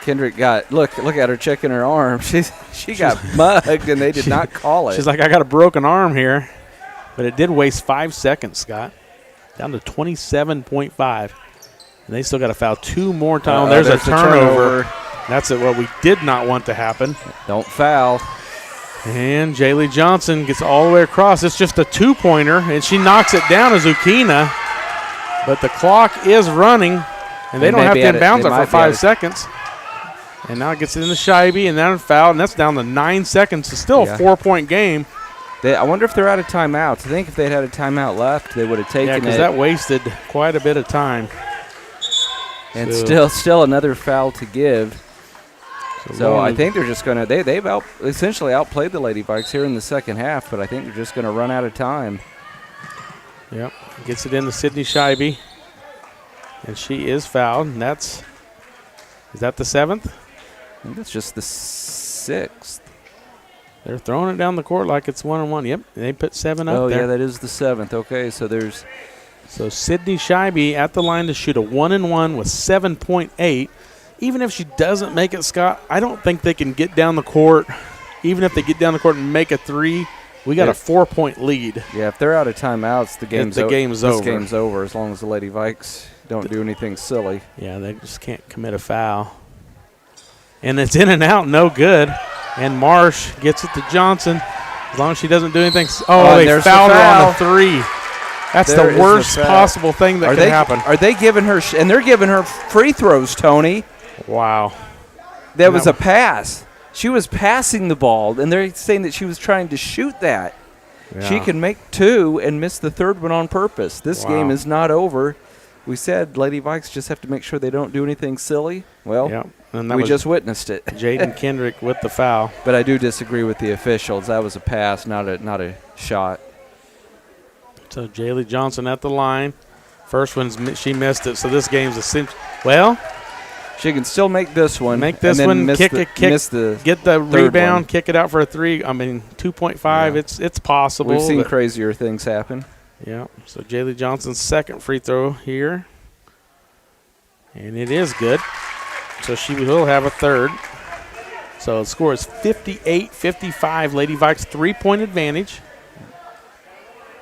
Kendrick got look at her checking her arm. She got mugged and they did not call it. She's like, I got a broken arm here, but it did waste 5 seconds, Scott, down to 27.5, and they still got to foul 2 more times. There's a turnover. That's what we did not want to happen. Don't foul. And Jaylee Johnson gets all the way across. It's just a 2-pointer, and she knocks it down to Zucchina. But the clock is running, and they don't have to inbounds it for 5 seconds. And now it gets it in the Scheibe, and then a foul, and that's down to 9 seconds. It's still a 4-point game. I wonder if they're out of timeouts. I think if they'd had a timeout left, they would have taken it. Yeah, because that wasted quite a bit of time. And still another foul to give. So I think they're just going to they've essentially outplayed the Lady Vikes here in the second half, but I think they're just going to run out of time. Yep, gets it into Sydney Scheibe, and she is fouled. And is that the 7th? I think that's just the 6th. They're throwing it down the court like it's 1-on-1. Yep, they put 7 up there. Oh yeah, that is the 7th. Okay, so Sydney Scheibe at the line to shoot a 1-and-1 with 7.8. even if she doesn't make it, Scott, I don't think they can get down the court. Even if they get down the court and make a three, we got a 4-point lead. Yeah, if they're out of timeouts, the game's over. This game's over as long as the Lady Vikes don't do anything silly. Yeah, they just can't commit a foul. And it's in and out, no good. And Marsh gets it to Johnson. As long as she doesn't do anything. Oh, they fouled her on the three. That's the worst possible thing that could happen. Are they giving her – and they're giving her free throws, Tony. Wow. That was a pass. She was passing the ball, and they're saying that she was trying to shoot that. Yeah. She can make two and miss the third one on purpose. This game is not over. We said Lady Vikes just have to make sure they don't do anything silly. Well, and we just witnessed it. Jaden Kendrick with the foul. But I do disagree with the officials. That was a pass, not a shot. So Jaylee Johnson at the line. First one, she missed it. So this game's a cinch. Well, she can still make this one. Make this one, get the rebound, kick it out for a three. I mean, 2.5, yeah. It's possible. We've seen crazier things happen. Yeah, so Jaylee Johnson's second free throw here. And it is good. So she will have a third. So the score is 58-55. Lady Vikes 3-point advantage.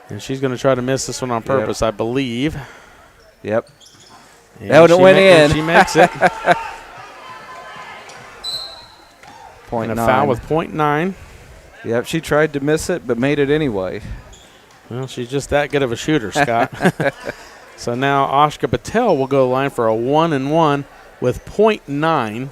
And she's going to try to miss this one on purpose, I believe. Yep. And that one went in. She makes it. Point and a 9. foul with .9. Yep, she tried to miss it but made it anyway. Well, she's just that good of a shooter, Scott. So now Ashka Patel will go to the line for a 1-and-1 with .9.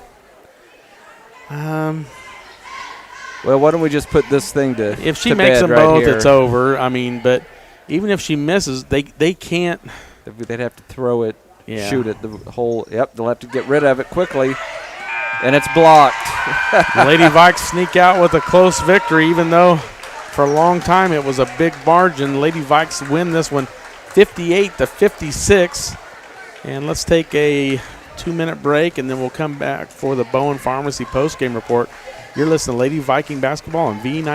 Well, why don't we just put this thing to if she to makes bed them right both, here. It's over. I mean, but even if she misses, they can't. They'd have to throw it, shoot it. The whole. Yep, they'll have to get rid of it quickly, and it's blocked. Lady Vikes sneak out with a close victory, even though for a long time it was a big margin. Lady Vikes win this one 58-56. And let's take a 2-minute break, and then we'll come back for the Bowen Pharmacy postgame report. You're listening to Lady Viking Basketball on V90.